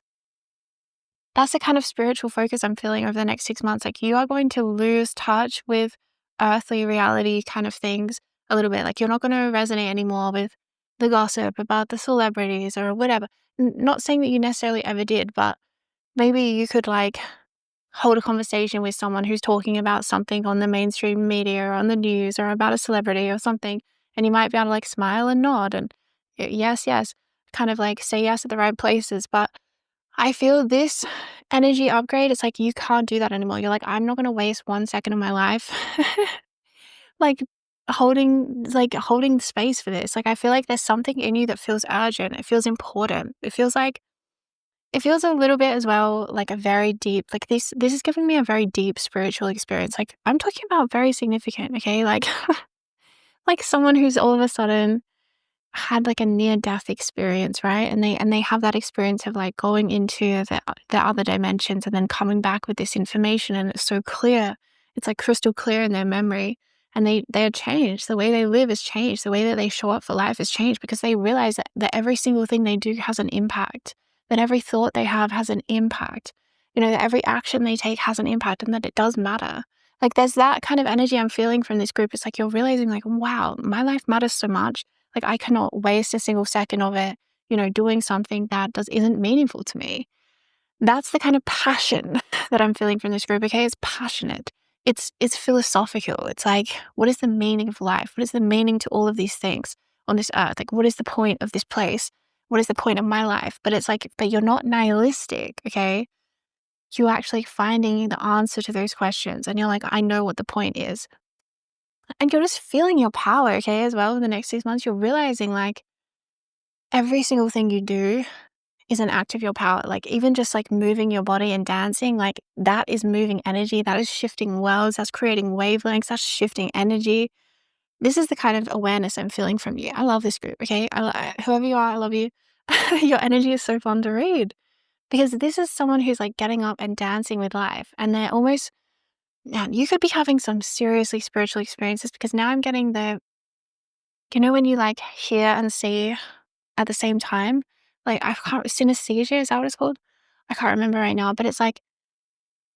That's the kind of spiritual focus I'm feeling over the next 6 months. Like you are going to lose touch with earthly reality kind of things a little bit. Like you're not going to resonate anymore with the gossip about the celebrities or whatever. Not saying that you necessarily ever did, but maybe you could like hold a conversation with someone who's talking about something on the mainstream media or on the news or about a celebrity or something. And you might be able to like smile and nod and yes, yes, kind of like say yes at the right places. But I feel this energy upgrade, it's like you can't do that anymore. You're like, I'm not gonna waste 1 second of my life like holding space for this. Like I feel like there's something in you that feels urgent. It feels important. It feels a little bit as well like a very deep like this is giving me a very deep spiritual experience. Like I'm talking about very significant, okay? Like like someone who's all of a sudden had like a near death experience, right? And they have that experience of like going into the other dimensions and then coming back with this information, and it's so clear. It's like crystal clear in their memory. And they're changed. The way they live is changed. The way that they show up for life is changed because they realize that every single thing they do has an impact. That every thought they have has an impact. You know, that every action they take has an impact and that it does matter. Like there's that kind of energy I'm feeling from this group. It's like you're realizing like, wow, my life matters so much. Like I cannot waste a single second of it, you know, doing something that isn't meaningful to me. That's the kind of passion that I'm feeling from this group. Okay, it's passionate. It's philosophical. It's like, what is the meaning of life? What is the meaning to all of these things on this earth? Like, what is the point of this place? What is the point of my life? But it's like, but you're not nihilistic, okay? You're actually finding the answer to those questions, and you're like, I know what the point is. And you're just feeling your power, okay, as well in the next 6 months. You're realizing like every single thing you do is an act of your power. Like even just like moving your body and dancing, like that is moving energy. That is shifting worlds. That's creating wavelengths. That's shifting energy. This is the kind of awareness I'm feeling from you. I love this group. Okay. Whoever you are, I love you. Your energy is so fun to read because this is someone who's like getting up and dancing with life. And they're almost, man, you could be having some seriously spiritual experiences because now I'm getting you know, when you like hear and see at the same time, like I can't synesthesia, is that what it's called? I can't remember right now, but it's like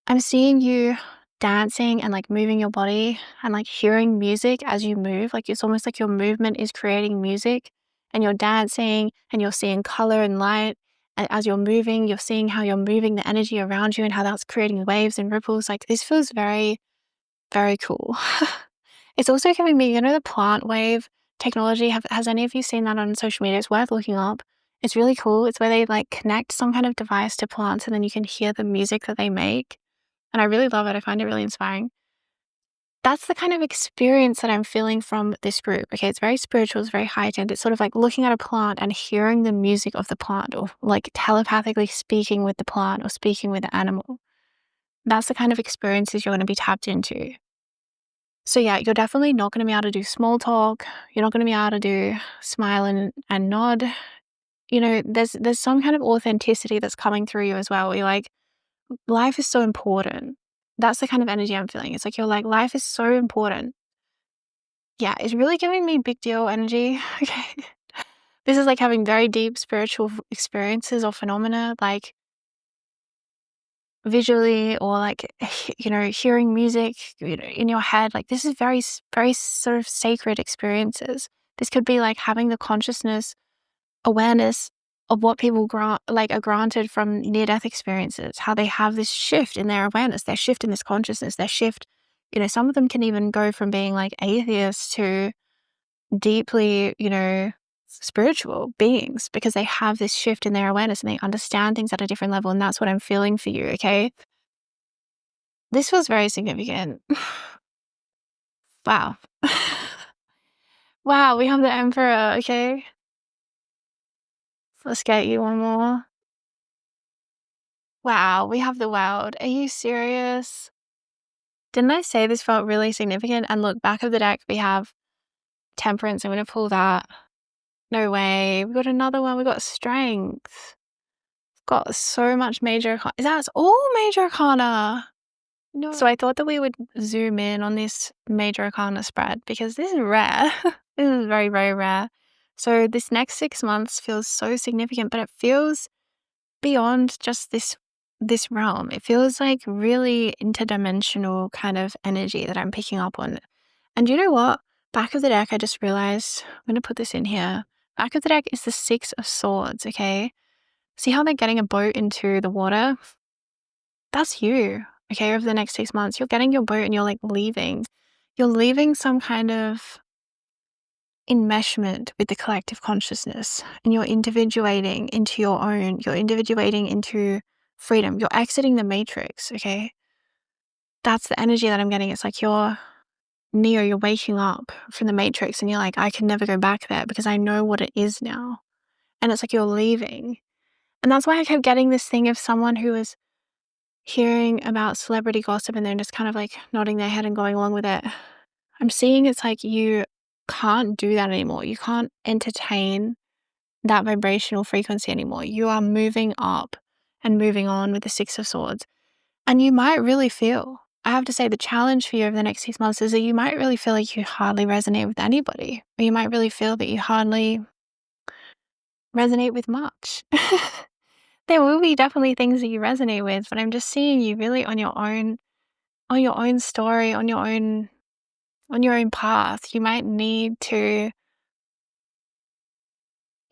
I'm seeing you dancing and like moving your body and like hearing music as you move. Like it's almost like your movement is creating music and you're dancing and you're seeing color and light. And as you're moving, you're seeing how you're moving the energy around you and how that's creating waves and ripples. Like this feels very, very cool. It's also giving me, you know, the plant wave technology. Has any of you seen that on social media? It's worth looking up. It's really cool. It's where they like connect some kind of device to plants and then you can hear the music that they make. And I really love it. I find it really inspiring. That's the kind of experience that I'm feeling from this group. Okay, it's very spiritual, it's very heightened. It's sort of like looking at a plant and hearing the music of the plant, or like telepathically speaking with the plant or speaking with the animal. That's the kind of experiences you're going to be tapped into. So yeah, you're definitely not going to be able to do small talk. You're not going to be able to do smile and nod. You know, there's some kind of authenticity that's coming through you as well. You're like, life is so important. That's the kind of energy I'm feeling. It's like you're like, life is so important. Yeah, it's really giving me big deal energy. Okay. This is like having very deep spiritual experiences or phenomena. Like visually or like, hearing music, in your head. Like this is very, very sort of sacred experiences. This could be like having the consciousness awareness of what people are granted from near-death experiences, how they have this shift in their awareness, their shift in this consciousness, their shift. Some of them can even go from being like atheists to deeply, spiritual beings because they have this shift in their awareness and they understand things at a different level. And that's what I'm feeling for you, okay? This was very significant. Wow. Wow, we have the Emperor, okay? Let's get you one more. Wow, we have the World. Are you serious? Didn't I say this felt really significant? And look, back of the deck, we have Temperance. I'm going to pull that. No way. We got another one. We got Strength. Got so much major arcana. That's all major arcana. No. So I thought that we would zoom in on this major arcana spread because this is rare. This is very, very rare. So this next 6 months feels so significant, but it feels beyond just this realm. It feels like really interdimensional kind of energy that I'm picking up on. And you know what? Back of the deck, I just realized, I'm going to put this in here. Back of the deck is the 6 of Swords, okay? See how they're getting a boat into the water? That's you, okay? Over the next 6 months, you're getting your boat and you're like leaving. You're leaving some kind of enmeshment with the collective consciousness and you're individuating into your own. You're individuating into freedom. You're exiting the matrix, okay? That's the energy that I'm getting. It's like you're waking up from the matrix and you're like, I can never go back there because I know what it is now. And it's like you're leaving. And that's why I kept getting this thing of someone who was hearing about celebrity gossip and they're just kind of like nodding their head and going along with it. I'm seeing it's like you can't do that anymore. You can't entertain that vibrational frequency anymore. You are moving up and moving on with the 6 of Swords. And you might really feel, I have to say, the challenge for you over the next 6 months is that you might really feel like you hardly resonate with anybody, or you might really feel that you hardly resonate with much. There will be definitely things that you resonate with, but I'm just seeing you really on your own story, on your own path. You might need to,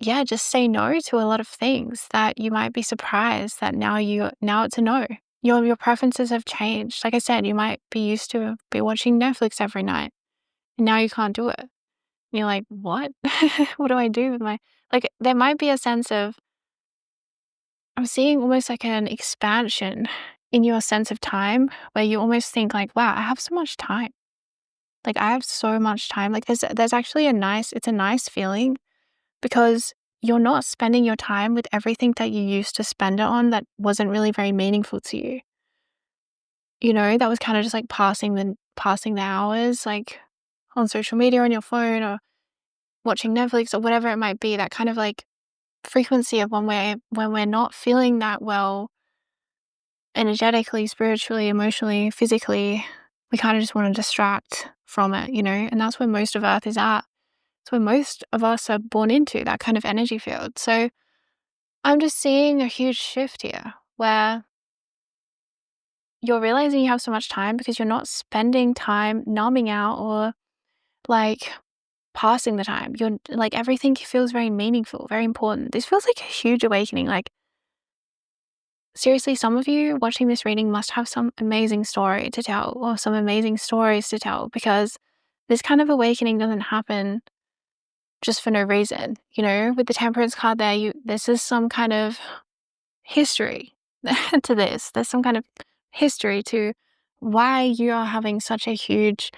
just say no to a lot of things that you might be surprised that now it's a no. Your preferences have changed. Like I said, you might be used to be watching Netflix every night and now you can't do it. And you're like, what? What do I do with there might be a sense of, I'm seeing almost like an expansion in your sense of time where you almost think like, wow, I have so much time. Like I have so much time. Like there's actually it's a nice feeling because you're not spending your time with everything that you used to spend it on that wasn't really very meaningful to you. That was kind of just like passing the hours, like on social media, on your phone, or watching Netflix or whatever it might be, that kind of like frequency of when we're not feeling that well energetically, spiritually, emotionally, physically, we kind of just want to distract from it, and that's where most of Earth is at. It's where most of us are born into, that kind of energy field. So I'm just seeing a huge shift here where you're realizing you have so much time because you're not spending time numbing out or like passing the time. You're like, everything feels very meaningful, very important. This feels like a huge awakening. Like seriously, some of you watching this reading must have some amazing story to tell or some amazing stories to tell, because this kind of awakening doesn't happen just for no reason. With the Temperance card there, this is some kind of history to this. There's some kind of history to why you are having such a huge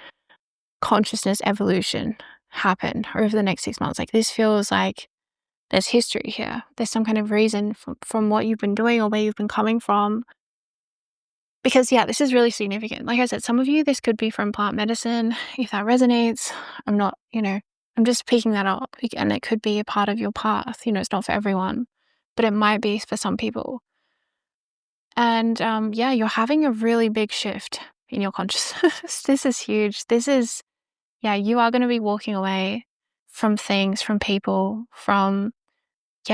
consciousness evolution happen over the next 6 months. Like this feels like there's history here. There's some kind of reason from what you've been doing or where you've been coming from. Because this is really significant. Like I said, some of you, this could be from plant medicine. If that resonates, I'm just picking that up, and it could be a part of your path. It's not for everyone, but it might be for some people. And you're having a really big shift in your consciousness. This is huge. This is, you are going to be walking away from things, from people, from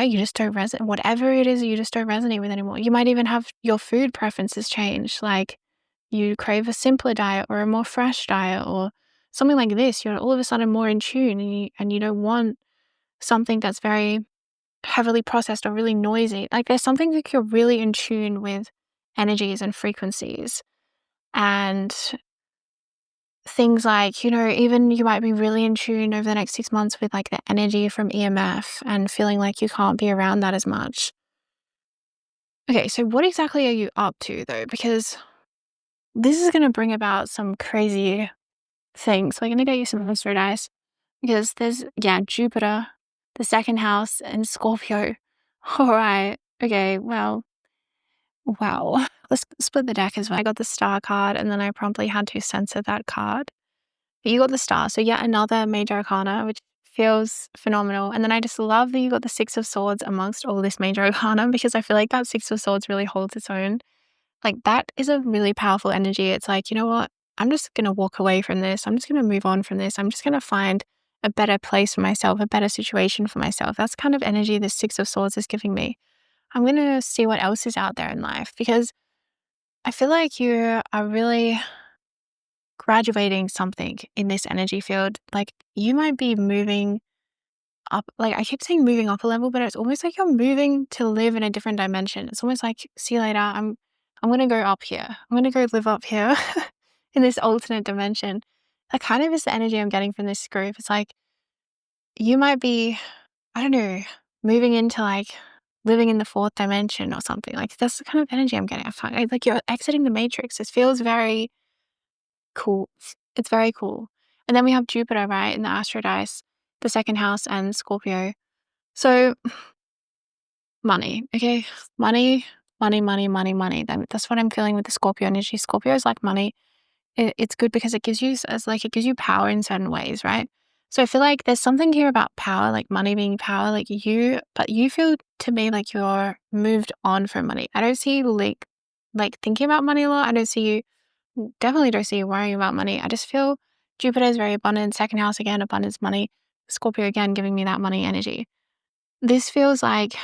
you just don't resonate. Whatever it is, you just don't resonate with anymore. You might even have your food preferences change. Like you crave a simpler diet or a more fresh diet or something like this. You're all of a sudden more in tune, and you don't want something that's very heavily processed or really noisy. Like there's something that you're really in tune with energies and frequencies. And things like, even you might be really in tune over the next 6 months with like the energy from EMF and feeling like you can't be around that as much. Okay, so what exactly are you up to though? Because this is going to bring about some crazy things. So I'm going to get you some history dice because there's, Jupiter, the second house, and Scorpio. All right. Okay, well, wow. Let's split the deck as well. I got the star card and then I promptly had to censor that card. You got the star, so yet another major arcana, which feels phenomenal. And then I just love that you got the Six of Swords amongst all this major arcana, because I feel like that Six of Swords really holds its own. Like that is a really powerful energy. It's like, you know what? I'm just going to walk away from this. I'm just going to move on from this. I'm just going to find a better place for myself, a better situation for myself. That's kind of energy the Six of Swords is giving me. I'm going to see what else is out there in life, because I feel like you are really graduating something in this energy field. Like you might be moving up, like I keep saying moving up a level, but it's almost like you're moving to live in a different dimension. It's almost like, see you later, I'm gonna go up here. I'm gonna go live up here in this alternate dimension. That kind of is the energy I'm getting from this group. It's like you might be, I don't know, moving into like living in the fourth dimension or something. Like that's the kind of energy I'm getting. I find like you're exiting the matrix. It feels very cool. It's very cool. And then we have Jupiter, right, in the astro dice, the second house, and Scorpio. So money, okay? Money, money, money, money, money. That's what I'm feeling with the Scorpio energy. Scorpio is like money. It's good because it gives you it gives you power in certain ways, right? So I feel like there's something here about power, like money being power, but you feel to me like you're moved on from money. I don't see you like thinking about money a lot. I don't see you Definitely don't see you worrying about money. I just feel Jupiter is very abundant. Second house again, abundance, money. Scorpio again, giving me that money energy. This feels like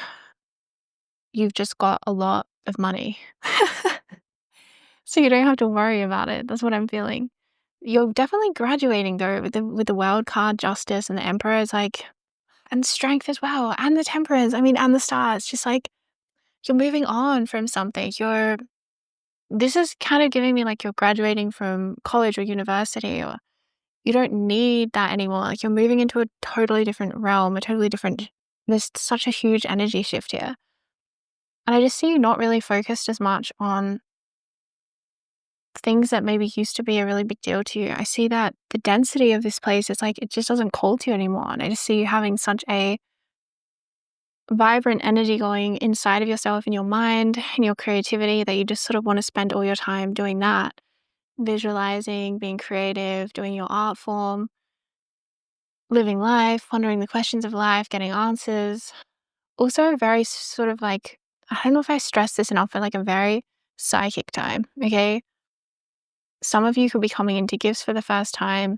you've just got a lot of money. So you don't have to worry about it. That's what I'm feeling. You're definitely graduating though with the World card, Justice, and the Emperor. It's like, and Strength as well, and the Temperance. I mean, and the Star. It's just like you're moving on from something. This is kind of giving me like you're graduating from college or university, or you don't need that anymore. Like you're moving into a totally different realm, there's such a huge energy shift here. And I just see you not really focused as much on things that maybe used to be a really big deal to you. I see that the density of this place is like, it just doesn't call to you anymore. And I just see you having such a vibrant energy going inside of yourself, in your mind, in your creativity, that you just sort of want to spend all your time doing that. Visualizing, being creative, doing your art form, living life, wondering the questions of life, getting answers. Also, a very sort of like, I don't know if I stress this enough, but like a very psychic time, okay? Some of you could be coming into gifts for the first time.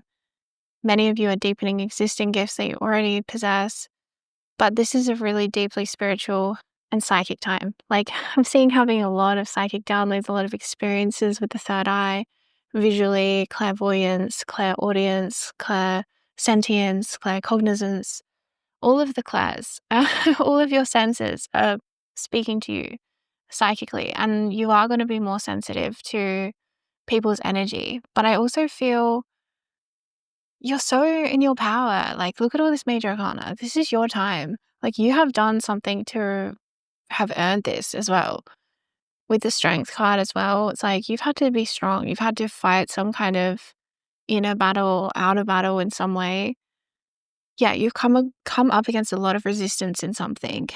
Many of you are deepening existing gifts that you already possess. But this is a really deeply spiritual and psychic time. Like I'm seeing having a lot of psychic downloads, a lot of experiences with the third eye, visually, clairvoyance, clairaudience, clairsentience, claircognizance, all of the clairs, all of your senses are speaking to you psychically, and you are going to be more sensitive to people's energy. But I also feel you're so in your power. Like, look at all this major arcana. This is your time. Like, you have done something to have earned this as well. With the Strength card as well, it's like you've had to be strong. You've had to fight some kind of inner battle, outer battle in some way. Yeah, you've come up against a lot of resistance in something.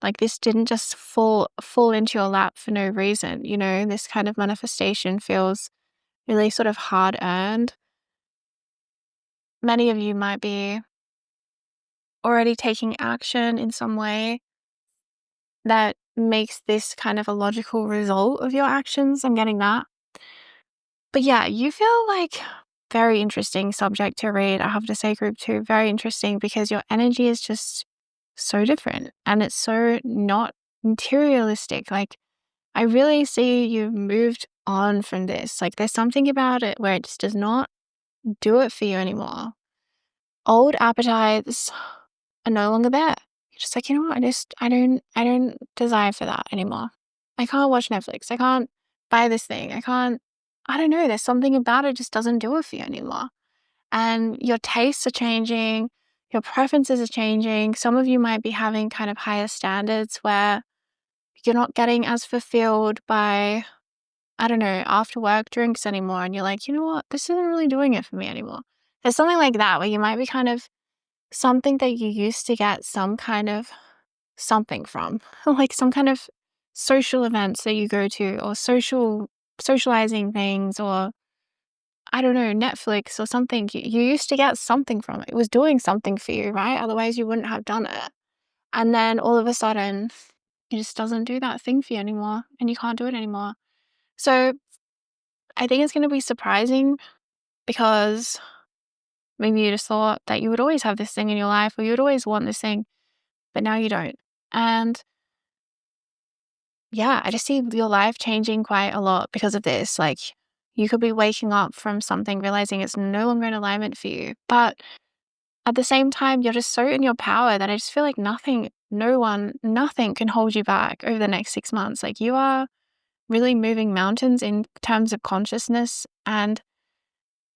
Like, this didn't just fall into your lap for no reason. This kind of manifestation feels really sort of hard earned. Many of you might be already taking action in some way that makes this kind of a logical result of your actions. I'm getting that. But yeah, you feel like very interesting subject to read. I have to say, group 2, very interesting, because your energy is just so different and it's so not materialistic. Like, I really see you've moved on from this. Like, there's something about it where it just does not do it for you anymore. Old appetites are no longer there. You're just like, you know what? I don't desire for that anymore. I can't watch Netflix. I can't buy this thing. I don't know. There's something about it just doesn't do it for you anymore. And your tastes are changing. Your preferences are changing. Some of you might be having kind of higher standards where you're not getting as fulfilled by, I don't know, after work drinks anymore. And you're like, you know what? This isn't really doing it for me anymore. There's something like that where you might be kind of something that you used to get some kind of something from, like some kind of social events that you go to or socializing things or I don't know, Netflix or something. You used to get something from it. It was doing something for you, right? Otherwise you wouldn't have done it. And then all of a sudden it just doesn't do that thing for you anymore and you can't do it anymore. So I think it's going to be surprising because maybe you just thought that you would always have this thing in your life or you would always want this thing, but now you don't. And yeah, I just see your life changing quite a lot because of this. Like, you could be waking up from something, realizing it's no longer in alignment for you. But at the same time, you're just so in your power that I just feel like nothing can hold you back over the next 6 months. Like, you are really moving mountains in terms of consciousness. And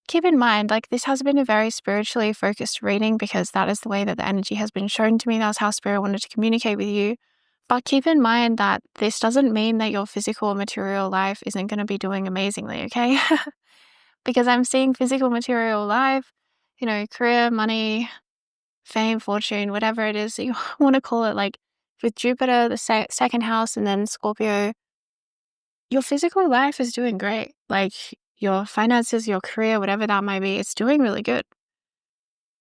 keep in mind, like, this has been a very spiritually focused reading because that is the way that the energy has been shown to me. That's how spirit wanted to communicate with you. But keep in mind that this doesn't mean that your physical or material life isn't going to be doing amazingly, okay? Because I'm seeing physical material life, you know, career, money, fame, fortune, whatever it is that you want to call it. Like, with Jupiter, the second house, and then Scorpio, your physical life is doing great. Like, your finances, your career, whatever that might be, it's doing really good.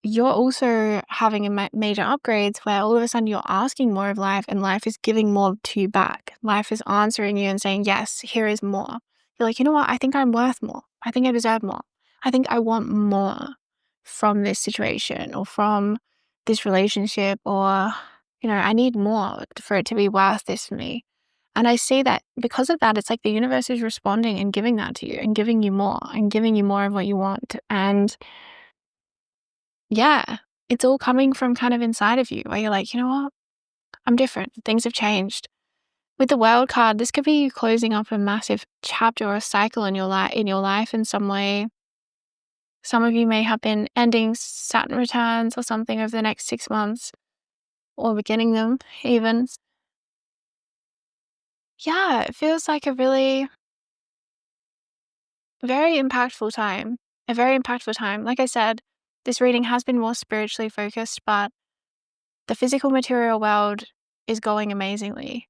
You're also having a major upgrades where all of a sudden you're asking more of life and life is giving more to you back. Life is answering you and saying, yes, here is more. You're like, you know what? I think I'm worth more. I think I deserve more. I think I want more from this situation or from this relationship or, you know, I need more for it to be worth this for me. And I see that because of that, it's like the universe is responding and giving that to you and giving you more of what you want. And yeah, it's all coming from kind of inside of you where you're like, you know what? I'm different. Things have changed. With the World card, this could be you closing up a massive chapter or a cycle in your life in some way. Some of you may have been ending Saturn returns or something over the next 6 months or beginning them even. Yeah, it feels like a really very impactful time. A very impactful time. Like I said, this reading has been more spiritually focused, but the physical material world is going amazingly.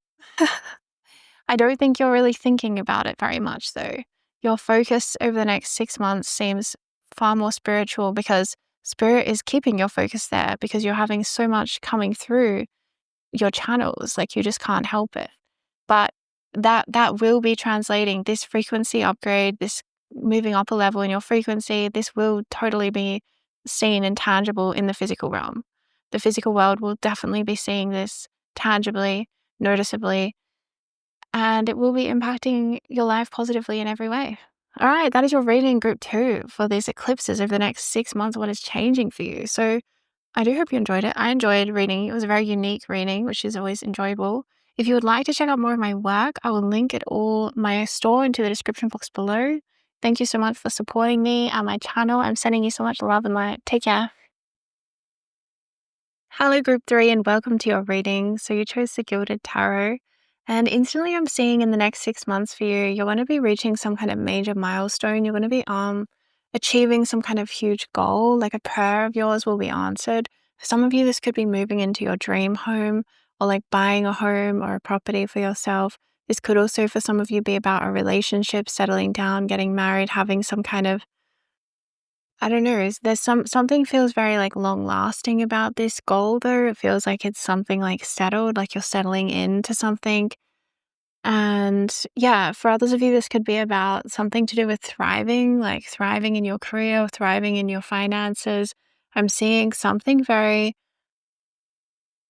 I don't think you're really thinking about it very much, though. Your focus over the next 6 months seems far more spiritual because spirit is keeping your focus there because you're having so much coming through your channels, like you just can't help it. But that will be translating this frequency upgrade, this moving up a level in your frequency. This will totally be seen and tangible in the physical realm. The physical world will definitely be seeing this tangibly, noticeably, and it will be impacting your life positively in every way. All right, that is your reading group 2 for these eclipses over the next 6 months, what is changing for you. So I do hope you enjoyed it. I enjoyed reading. It was a very unique reading, which is always enjoyable. If you would like to check out more of my work, I will link it all, my store, into the description box below. Thank you so much for supporting me and my channel. I'm sending you so much love and light. Take care. Hello, Group 3, and welcome to your reading. So you chose the Gilded Tarot. And instantly I'm seeing in the next 6 months for you, you're going to be reaching some kind of major milestone. You're going to be achieving some kind of huge goal, like a prayer of yours will be answered. For some of you, this could be moving into your dream home or like buying a home or a property for yourself. This could also, for some of you, be about a relationship, settling down, getting married, having some kind of, I don't know, there's something feels very like long lasting about this goal though. It feels like it's something like settled, like you're settling into something. And yeah, for others of you, this could be about something to do with thriving, like thriving in your career, thriving in your finances. I'm seeing something very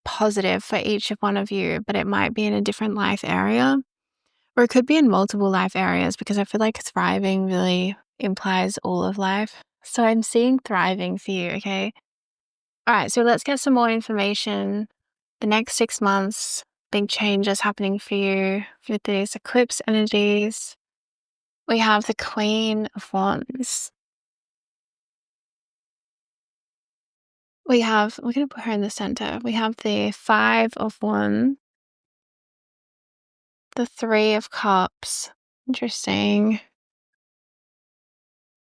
positive for each of one of you, but it might be in a different life area, or it could be in multiple life areas, because I feel like thriving really implies all of life. So I'm seeing thriving for you, okay? All right, so let's get some more information. The next 6 months, big changes happening for you with these eclipse energies. We have the Queen of Wands. We're going to put her in the center. We have the Five of Wands, the Three of Cups. Interesting.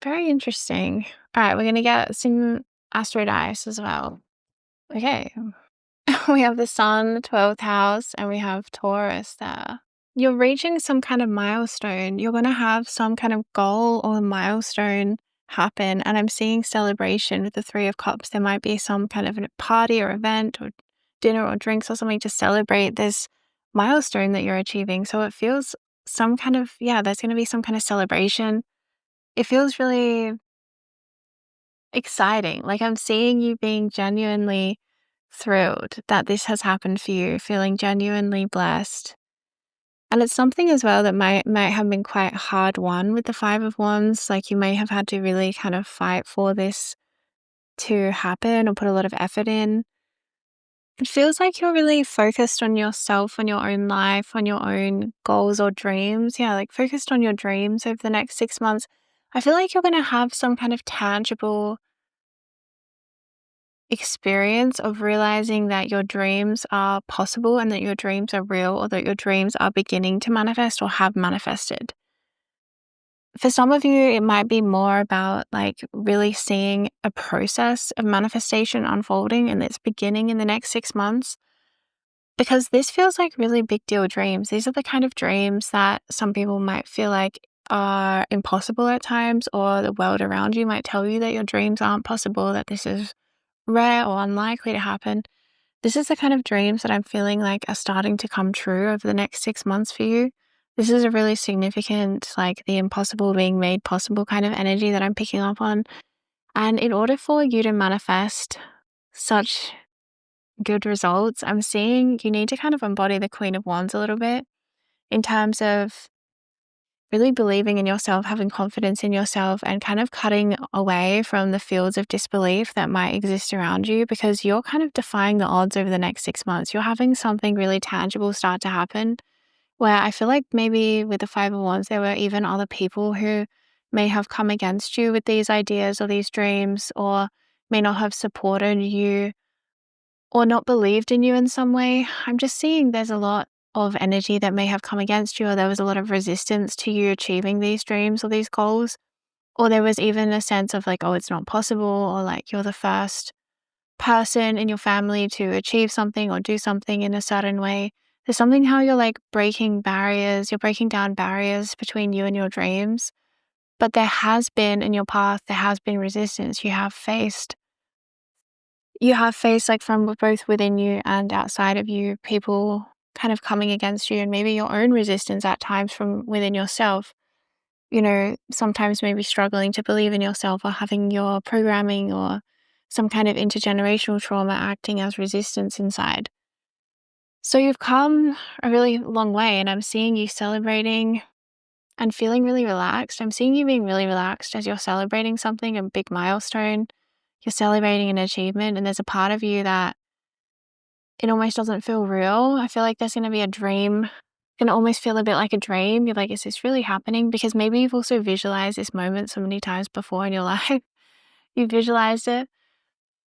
Very interesting. All right, we're going to get some astro dice as well. Okay. We have the Sun, 12th house, and we have Taurus there. You're reaching some kind of milestone. You're going to have some kind of goal or milestone happen. And I'm seeing celebration with the Three of Cups. There might be some kind of a party or event or dinner or drinks or something to celebrate this milestone that you're achieving. So it feels some kind of, there's going to be some kind of celebration. It feels really exciting. Like I'm seeing you being genuinely thrilled that this has happened for you, feeling genuinely blessed. And it's something as well that might have been quite hard won with the Five of Wands. Like you may have had to really kind of fight for this to happen or put a lot of effort in. It feels like you're really focused on yourself, on your own life, on your own goals or dreams. Yeah, like focused on your dreams over the next 6 months. I feel like you're going to have some kind of tangible experience of realizing that your dreams are possible and that your dreams are real, or that your dreams are beginning to manifest or have manifested. For some of you, it might be more about like really seeing a process of manifestation unfolding and it's beginning in the next 6 months, because this feels like really big deal dreams. These are the kind of dreams that some people might feel like are impossible at times, or the world around you might tell you that your dreams aren't possible, that this is rare or unlikely to happen. This is the kind of dreams that I'm feeling like are starting to come true over the next 6 months for you. This is a really significant, like the impossible being made possible kind of energy that I'm picking up on. And in order for you to manifest such good results, I'm seeing you need to kind of embody the Queen of Wands a little bit in terms of really believing in yourself, having confidence in yourself, and kind of cutting away from the fields of disbelief that might exist around you, because you're kind of defying the odds over the next 6 months. You're having something really tangible start to happen, where I feel like maybe with the Five of Wands, there were even other people who may have come against you with these ideas or these dreams, or may not have supported you or not believed in you in some way. I'm just seeing there's a lot of energy that may have come against you, or there was a lot of resistance to you achieving these dreams or these goals, or there was even a sense of like, oh, it's not possible, or like you're the first person in your family to achieve something or do something in a certain way. There's something how you're like breaking barriers, you're breaking down barriers between you and your dreams. But there has been in your path, there has been resistance. You have faced like from both within you and outside of you, people kind of coming against you, and maybe your own resistance at times from within yourself. Sometimes maybe struggling to believe in yourself, or having your programming or some kind of intergenerational trauma acting as resistance inside. So you've come a really long way, and I'm seeing you celebrating and feeling really relaxed. I'm seeing you being really relaxed as you're celebrating something, a big milestone. You're celebrating an achievement, and there's a part of you that it almost doesn't feel real. I feel like there's going to be a dream. It's going to almost feel a bit like a dream. You're like, is this really happening? Because maybe you've also visualized this moment so many times before in your life. You visualized it.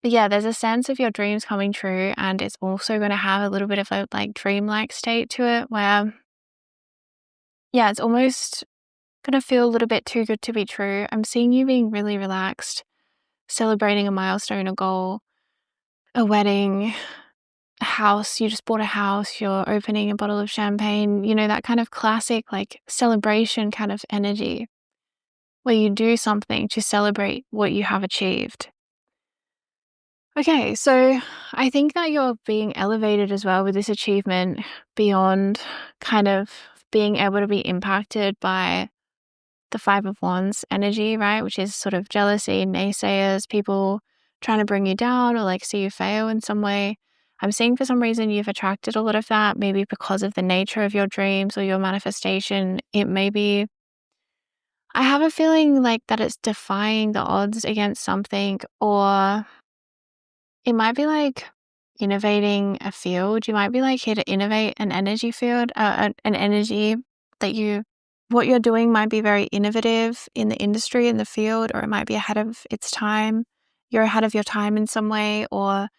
But yeah, there's a sense of your dreams coming true, and it's also going to have a little bit of a like dreamlike state to it where, yeah, it's almost going to feel a little bit too good to be true. I'm seeing you being really relaxed, celebrating a milestone, a goal, a wedding, a house. You just bought a house, you're opening a bottle of champagne, that kind of classic like celebration kind of energy where you do something to celebrate what you have achieved. Okay, so I think that you're being elevated as well with this achievement beyond kind of being able to be impacted by the Five of Wands energy, right? Which is sort of jealousy, naysayers, people trying to bring you down or like see you fail in some way. I'm seeing for some reason you've attracted a lot of that, maybe because of the nature of your dreams or your manifestation. It may be, I have a feeling like that it's defying the odds against something, or it might be like innovating a field. You might be like here to innovate an energy field, an energy that what you're doing might be very innovative in the industry, in the field, or it might be ahead of its time. You're ahead of your time in some way, or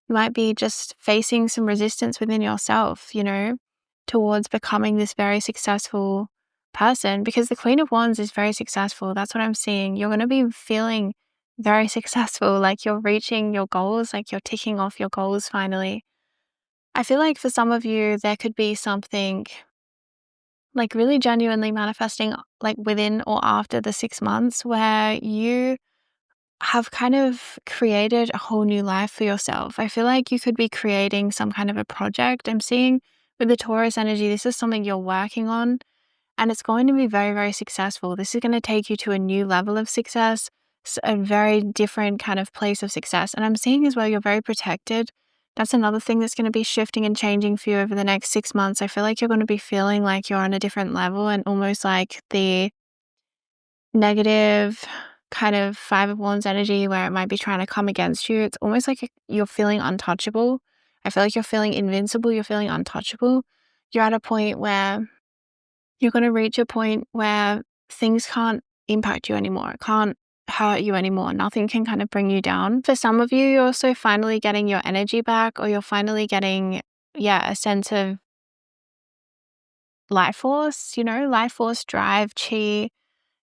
you might be just facing some resistance within yourself, towards becoming this very successful person, because the Queen of Wands is very successful. That's what I'm seeing. You're going to be feeling very successful, like you're reaching your goals, like you're ticking off your goals finally. I feel like for some of you, there could be something like really genuinely manifesting like within or after the 6 months where you have kind of created a whole new life for yourself. I feel like you could be creating some kind of a project. I'm seeing with the Taurus energy, this is something you're working on. And it's going to be very, very successful. This is going to take you to a new level of success, a very different kind of place of success. And I'm seeing as well, you're very protected. That's another thing that's going to be shifting and changing for you over the next 6 months. I feel like you're going to be feeling like you're on a different level, and almost like the negative kind of Five of Wands energy where it might be trying to come against you. It's almost like you're feeling untouchable. I feel like you're feeling invincible. You're feeling untouchable. You're at a point where you're going to reach a point where things can't impact you anymore. It can't hurt you anymore. Nothing can kind of bring you down. For some of you, you're also finally getting your energy back, or you're finally getting, a sense of life force, life force, drive, chi.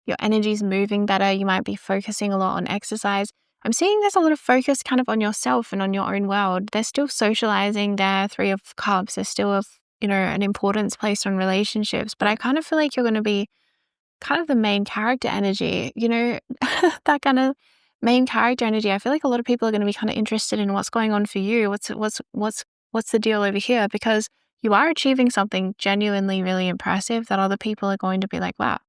Your energy's moving better. You might be focusing a lot on exercise. I'm seeing there's a lot of focus kind of on yourself and on your own world. They're still socializing there. Three of Cups. There's still an importance placed on relationships. But I kind of feel like you're going to be kind of the main character energy, that kind of main character energy. I feel like a lot of people are going to be kind of interested in what's going on for you. What's the deal over here? Because you are achieving something genuinely really impressive that other people are going to be like, wow.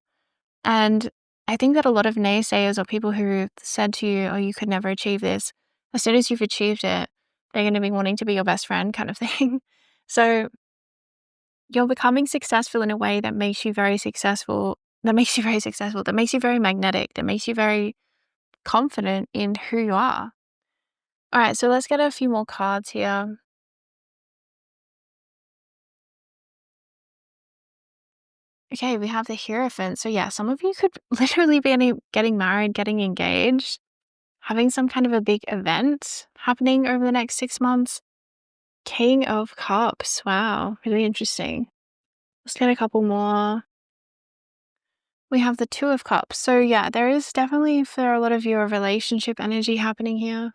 And I think that a lot of naysayers or people who said to you, oh, you could never achieve this, as soon as you've achieved it, they're going to be wanting to be your best friend kind of thing. So you're becoming successful in a way that makes you very successful, that makes you very magnetic, that makes you very confident in who you are. All right, so let's get a few more cards here. Okay, we have the Hierophant. So yeah, some of you could literally be getting married, getting engaged, having some kind of a big event happening over the next 6 months. King of Cups. Wow, really interesting. Let's get a couple more. We have the Two of Cups. So yeah, there is definitely for a lot of you a relationship energy happening here.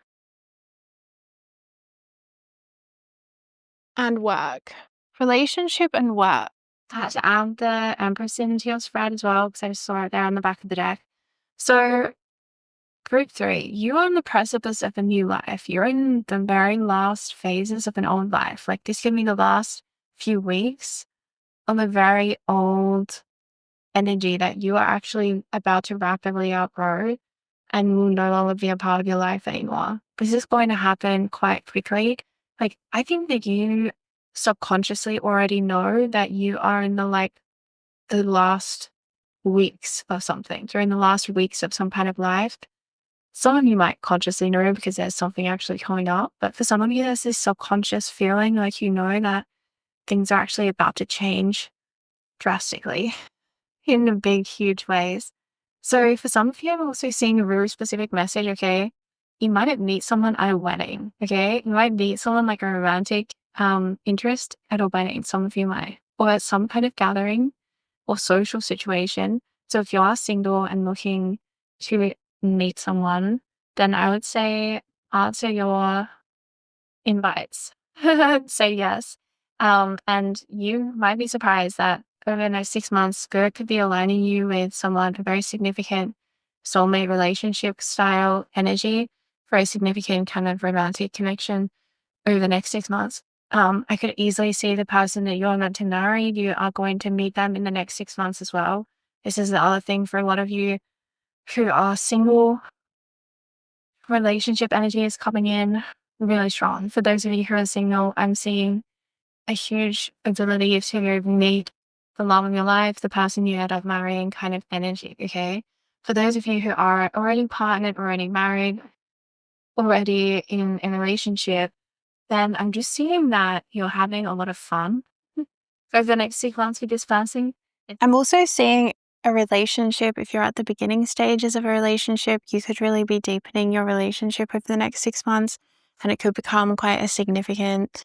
And work. Relationship and work. I had to add the Empress into your spread as well because I saw it there on the back of the deck. So group 3, you're on the precipice of a new life. You're in the very last phases of an old life. Like this could be the last few weeks of a very old energy that you are actually about to rapidly outgrow and will no longer be a part of your life anymore. This is going to happen quite quickly. Like, I think that you subconsciously already know that you are in the last weeks of something. During the last weeks of some kind of life. Some of you might consciously know because there's something actually coming up. But for some of you, there's this subconscious feeling like you know that things are actually about to change drastically in big, huge ways. So for some of you, I'm also seeing a very specific message, okay? You might meet someone at a wedding, okay? You might meet someone like a romantic interest at a wedding, some of you might, or at some kind of gathering or social situation. So if you are single and looking to meet someone, then I would say answer your invites, say yes. And you might be surprised that over the next 6 months, Spirit could be aligning you with someone, a very significant soulmate relationship style energy, very significant kind of romantic connection over the next 6 months. I could easily see the person that you're meant to marry, you are going to meet them in the next 6 months as well. This is the other thing for a lot of you who are single. Relationship energy is coming in. really strong. For those of you who are single, I'm seeing a huge ability to meet the love of your life, the person you end up marrying kind of energy, okay? For those of you who are already partnered, already married, already in a relationship, then I'm just seeing that you're having a lot of fun over the next 6 months with this person. I'm also seeing a relationship. If you're at the beginning stages of a relationship, you could really be deepening your relationship over the next 6 months, and it could become quite a significant,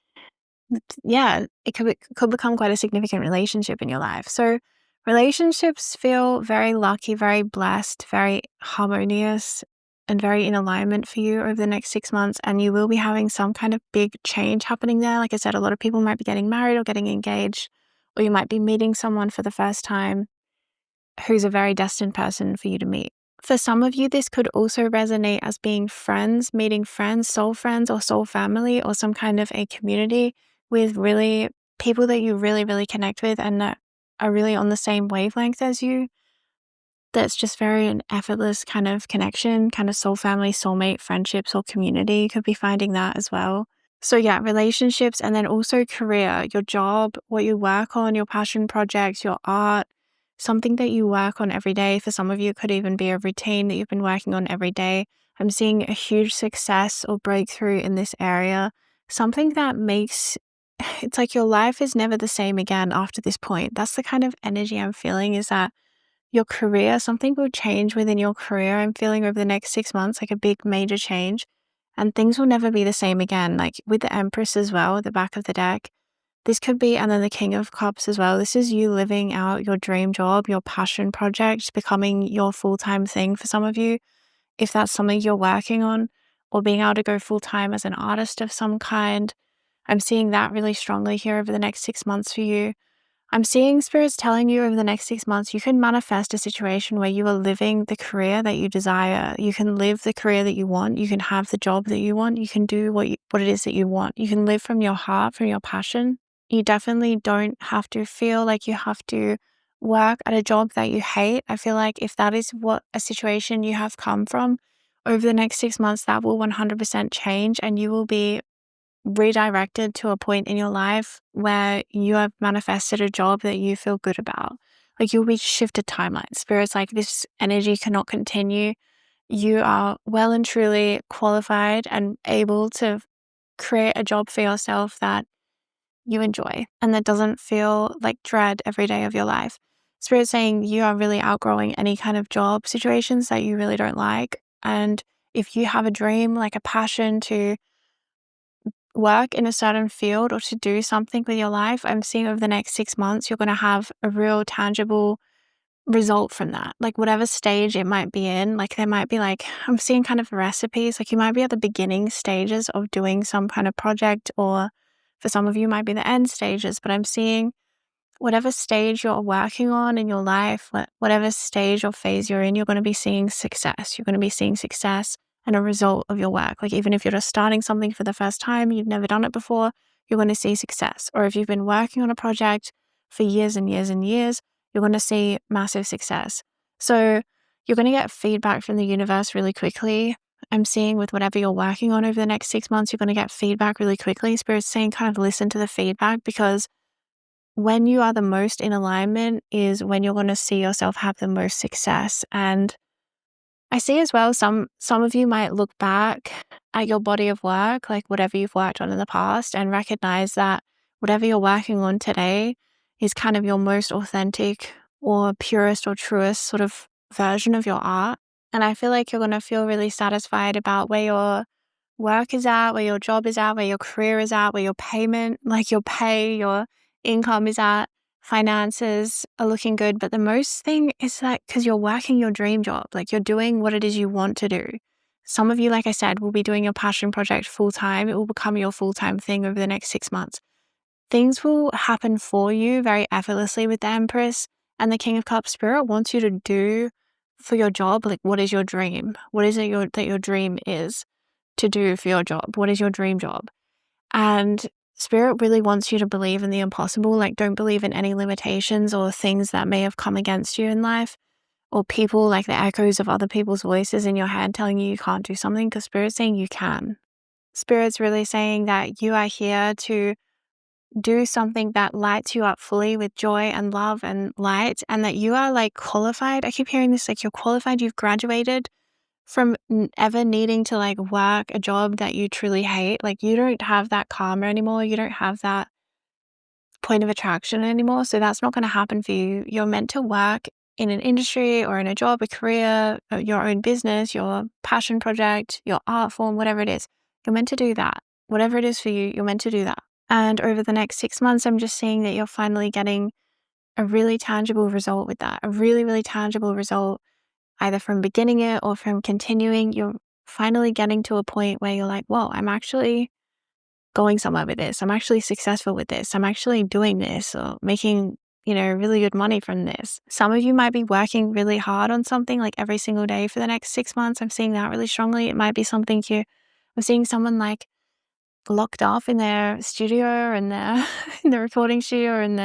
it could become quite a significant relationship in your life. So relationships feel very lucky, very blessed, very harmonious, and very in alignment for you over the next 6 months. And you will be having some kind of big change happening there. Like I said, a lot of people might be getting married or getting engaged, or you might be meeting someone for the first time who's a very destined person for you to meet. For some of you, this could also resonate as being friends, meeting friends, or soul family, or some kind of a community with really people that you really, really connect with and that are really on the same wavelength as you. That's just very an effortless kind of connection, kind of soul family, soulmate, friendships, or community. You could be finding that as well. So yeah, relationships, and then also career, your job, what you work on, your passion projects, your art, something that you work on every day. For some of you, it could even be a routine that you've been working on every day. I'm seeing a huge success or breakthrough in this area. Something that makes it's like your life is never the same again after this point. That's the kind of energy I'm feeling, is that your career, something will change within your career. I'm feeling over the next 6 months, like a big major change, and things will never be the same again. Like with the Empress as well at the back of the deck, this could be, and then the King of Cups as well. This is you living out your dream job, your passion project, becoming your full-time thing for some of you, if that's something you're working on, or being able to go full-time as an artist of some kind. I'm seeing that really strongly here over the next 6 months for you. I'm seeing spirits telling you over the next 6 months, you can manifest a situation where you are living the career that you desire. You can live the career that you want. You can have the job that you want. You can do what it is that you want. You can live from your heart, from your passion. You definitely don't have to feel like you have to work at a job that you hate. I feel like if that is what a situation you have come from, over the next 6 months, that will 100% change, and you will be redirected to a point in your life where you have manifested a job that you feel good about. Like you'll be shifted timelines. Spirit's like, this energy cannot continue. You are well and truly qualified and able to create a job for yourself that you enjoy and that doesn't feel like dread every day of your life. Spirit's saying you are really outgrowing any kind of job situations that you really don't like. And if you have a dream, like a passion to work in a certain field or to do something with your life, I'm seeing over the next 6 months, you're going to have a real tangible result from that. Like whatever stage it might be in, like there might be like, I'm seeing kind of recipes, like you might be at the beginning stages of doing some kind of project, or for some of you might be the end stages, but I'm seeing whatever stage you're working on in your life, whatever stage or phase you're in, you're going to be seeing success. You're going to be seeing success and a result of your work. Like even if you're just starting something for the first time, you've never done it before, you're going to see success. Or if you've been working on a project for years and years and years, you're going to see massive success. So you're going to get feedback from the universe really quickly. I'm seeing with whatever you're working on over the next 6 months, you're going to get feedback really quickly. Spirit's saying kind of listen to the feedback, because when you are the most in alignment is when you're going to see yourself have the most success. And I see as well, some of you might look back at your body of work, like whatever you've worked on in the past, and recognize that whatever you're working on today is kind of your most authentic or purest or truest sort of version of your art. And I feel like you're going to feel really satisfied about where your work is at, where your job is at, where your career is at, where your payment, like your pay, your income is at, finances are looking good. But the most thing is that because you're working your dream job, like you're doing what it is you want to do. Some of you, like I said, will be doing your passion project full time. It will become your full time thing over the next 6 months. Things will happen for you very effortlessly with the Empress and the King of Cups. Spirit wants you to do for your job, like what is your dream? What is it that your dream is to do for your job? What is your dream job? And Spirit really wants you to believe in the impossible. Like don't believe in any limitations or things that may have come against you in life, or people, like the echoes of other people's voices in your head telling you you can't do something, because Spirit's saying you can. Spirit's really saying that you are here to do something that lights you up fully with joy and love and light, and that you are like qualified. I keep hearing this, like you're qualified, you've graduated from ever needing to like work a job that you truly hate. Like you don't have that karma anymore. You don't have that point of attraction anymore. So that's not going to happen for you. You're meant to work in an industry or in a job, a career, your own business, your passion project, your art form, whatever it is. You're meant to do that. Whatever it is for you, you're meant to do that. And over the next 6 months, I'm just seeing that you're finally getting a really tangible result with that, a really, really tangible result, either from beginning it or from continuing. You're finally getting to a point where you're like, whoa, I'm actually going somewhere with this. I'm actually successful with this. I'm actually doing this or making, really good money from this. Some of you might be working really hard on something like every single day for the next 6 months. I'm seeing that really strongly. It might be something I'm seeing someone like locked off in their studio and their in the recording studio or in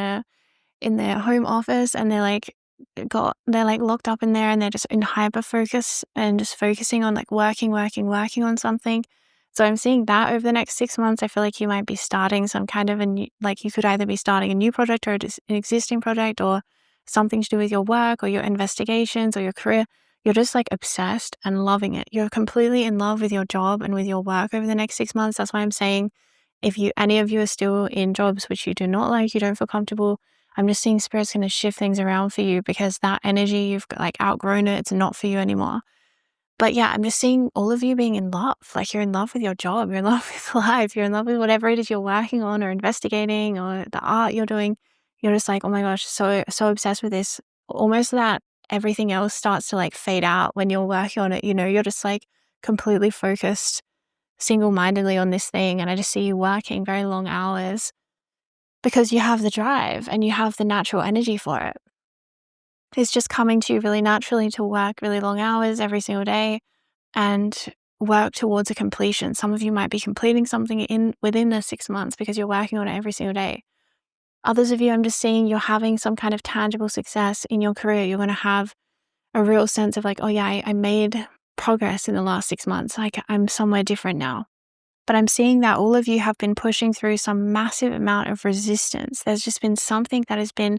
their home office, and they're like locked up in there and they're just in hyper focus and just focusing on like working on something. So I'm seeing that over the next 6 months. I feel like you might be starting some kind of like you could either be starting a new project or just an existing project or something to do with your work or your investigations or your career. You're just like obsessed and loving it. You're completely in love with your job and with your work over the next 6 months. That's why I'm saying if any of you are still in jobs which you do not like, you don't feel comfortable, I'm just seeing Spirit's going to shift things around for you because that energy, you've like outgrown it. It's not for you anymore. But yeah, I'm just seeing all of you being in love. Like you're in love with your job. You're in love with life. You're in love with whatever it is you're working on or investigating or the art you're doing. You're just like, oh my gosh, so obsessed with this. Almost that everything else starts to like fade out when you're working on it. You're just like completely focused single-mindedly on this thing. And I just see you working very long hours because you have the drive and you have the natural energy for it. It's just coming to you really naturally to work really long hours every single day and work towards a completion. Some of you might be completing something within the 6 months because you're working on it every single day. Others of you, I'm just seeing you're having some kind of tangible success in your career. You're going to have a real sense of like, oh yeah, I made progress in the last 6 months. Like I'm somewhere different now. But I'm seeing that all of you have been pushing through some massive amount of resistance. There's just been something that has been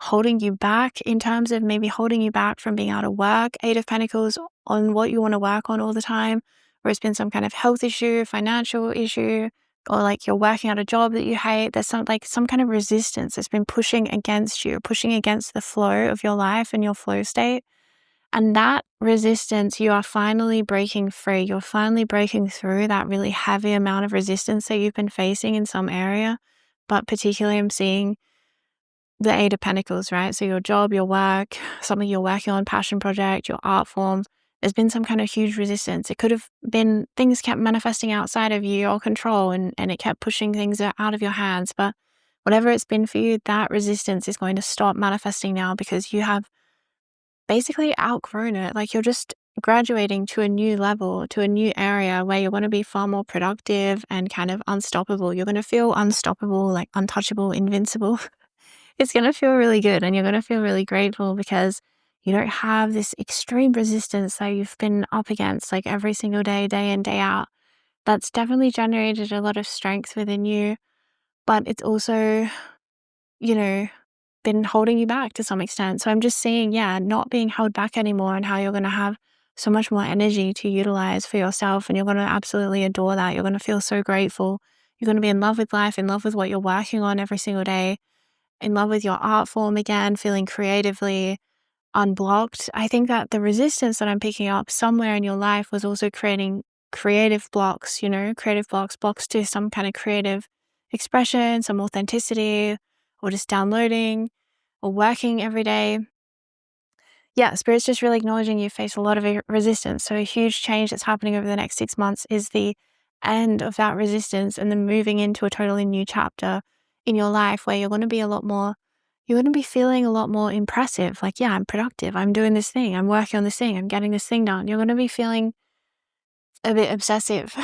holding you back in terms of maybe holding you back from being able to work 8 of Pentacles on what you want to work on all the time, or it's been some kind of health issue, financial issue, or like you're working at a job that you hate. There's some kind of resistance that's been pushing against you, pushing against the flow of your life and your flow state. And that resistance, you are finally breaking free. You're finally breaking through that really heavy amount of resistance that you've been facing in some area. But particularly I'm seeing the 8 of Pentacles, right? So your job, your work, something you're working on, passion project, your art form, there's been some kind of huge resistance. It could have been things kept manifesting outside of your control and it kept pushing things out of your hands. But whatever it's been for you, that resistance is going to stop manifesting now because you have basically outgrown it. Like you're just graduating to a new level, to a new area where you're going to be far more productive and kind of unstoppable. You're going to feel unstoppable, like untouchable, invincible. It's going to feel really good and you're going to feel really grateful because you don't have this extreme resistance that you've been up against like every single day, day in, day out. That's definitely generated a lot of strength within you, but it's also, been holding you back to some extent. So I'm just seeing, not being held back anymore and how you're going to have so much more energy to utilize for yourself. And you're going to absolutely adore that. You're going to feel so grateful. You're going to be in love with life, in love with what you're working on every single day, in love with your art form again, feeling creatively unblocked. I think that the resistance that I'm picking up somewhere in your life was also creating creative blocks, blocks to some kind of creative expression, some authenticity, or just downloading or working every day. Yeah, Spirit's just really acknowledging you face a lot of resistance. So a huge change that's happening over the next 6 months is the end of that resistance and then moving into a totally new chapter in your life where you're going to be feeling a lot more impressive. Like, yeah, I'm productive. I'm doing this thing. I'm working on this thing. I'm getting this thing done. You're going to be feeling a bit obsessive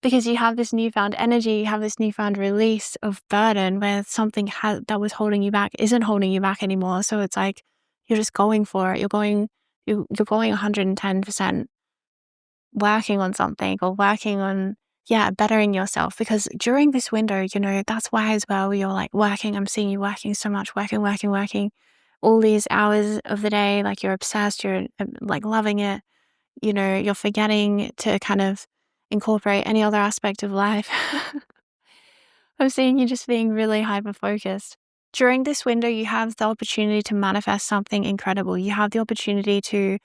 because you have this newfound energy, you have this newfound release of burden where something that was holding you back isn't holding you back anymore. So it's like you're just going for it. You're going 110% working on something or working on bettering yourself. Because during this window, that's why as well you're like working. I'm seeing you working so much, working all these hours of the day. Like you're obsessed, you're like loving it. You're forgetting to kind of incorporate any other aspect of life. I'm seeing you just being really hyper focused. During this window, you have the opportunity to manifest something incredible. You have the opportunity to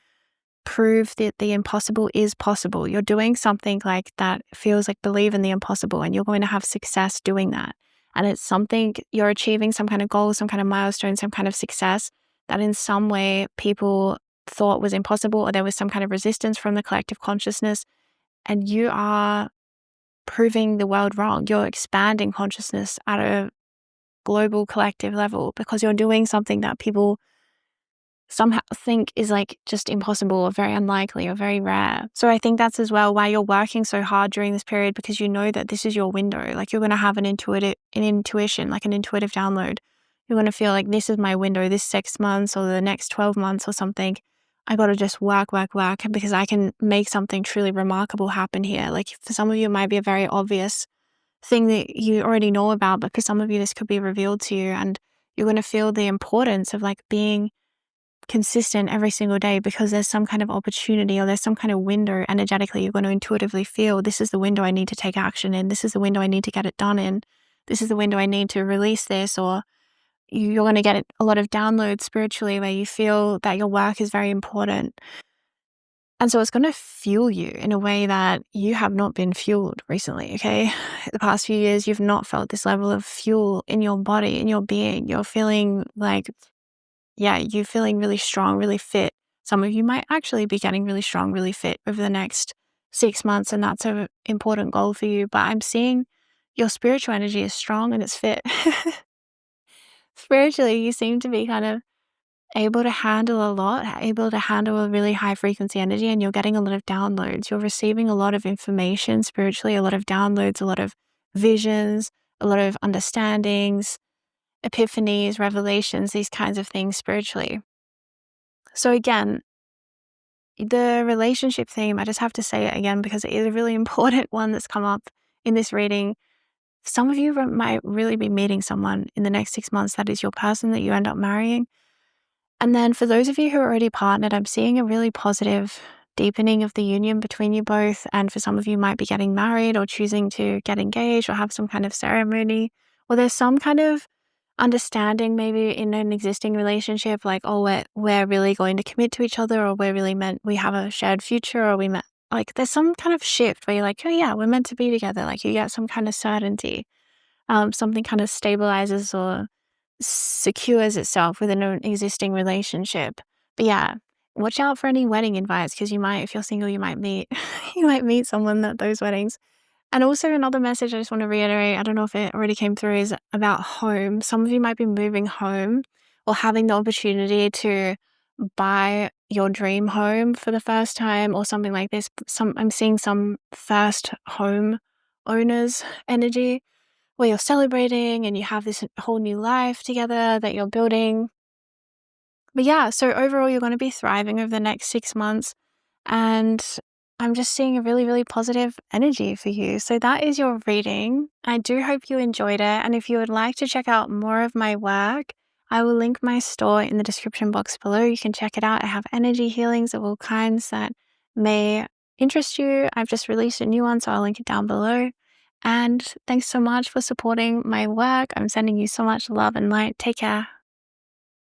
prove that the impossible is possible. You're doing something like that feels like believe in the impossible, and you're going to have success doing that. And it's something you're achieving, some kind of goal, some kind of milestone, some kind of success that in some way people thought was impossible, or there was some kind of resistance from the collective consciousness. And you are proving the world wrong. You're expanding consciousness at a global collective level because you're doing something that people somehow think is like just impossible or very unlikely or very rare. So I think that's as well why you're working so hard during this period, because you know that this is your window. Like you're going to have an intuition, like an intuitive download. You're going to feel like this is my window, this 6 months or the next 12 months or something. I got to just work because I can make something truly remarkable happen here. Like for some of you, it might be a very obvious thing that you already know about, but for some of you, this could be revealed to you, and you're going to feel the importance of like being consistent every single day, because there's some kind of opportunity or there's some kind of window energetically you're going to intuitively feel, this is the window I need to take action in, this is the window I need to get it done in, this is the window I need to release this. Or you're going to get a lot of downloads spiritually where you feel that your work is very important. And so it's going to fuel you in a way that you have not been fueled recently, okay? The past few years, you've not felt this level of fuel in your body, in your being. You're feeling like, you're feeling really strong, really fit. Some of you might actually be getting really strong, really fit over the next 6 months, and that's an important goal for you. But I'm seeing your spiritual energy is strong and it's fit. Spiritually, you seem to be kind of able to handle a lot, able to handle a really high frequency energy, and you're getting a lot of downloads. You're receiving a lot of information spiritually, a lot of downloads, a lot of visions, a lot of understandings, epiphanies, revelations, these kinds of things spiritually. So again, the relationship theme, I just have to say it again because it is a really important one that's come up in this reading. Some of you might really be meeting someone in the next 6 months that is your person that you end up marrying. And then for those of you who are already partnered, I'm seeing a really positive deepening of the union between you both. And for some of you might be getting married or choosing to get engaged or have some kind of ceremony, or there's some kind of understanding maybe in an existing relationship, like, oh, we're really going to commit to each other, or we're really meant, we have a shared future, or we met, like there's some kind of shift where you're like, oh yeah, we're meant to be together. Like you get some kind of certainty, something kind of stabilizes or secures itself within an existing relationship. But yeah, watch out for any wedding invites, because you might, if you're single, you might meet you might meet someone at those weddings. And also another message I just want to reiterate, I don't know if it already came through, is about home. Some of you might be moving home or having the opportunity to buy your dream home for the first time or something like this. I'm seeing some first home owners energy where you're celebrating and you have this whole new life together that you're building. But yeah, so overall, you're going to be thriving over the next 6 months. And I'm just seeing a really, really positive energy for you. So that is your reading. I do hope you enjoyed it. And if you would like to check out more of my work, I will link my store in the description box below. You can check it out. I have energy healings of all kinds that may interest you. I've just released a new one, so I'll link it down below. And thanks so much for supporting my work. I'm sending you so much love and light. Take care.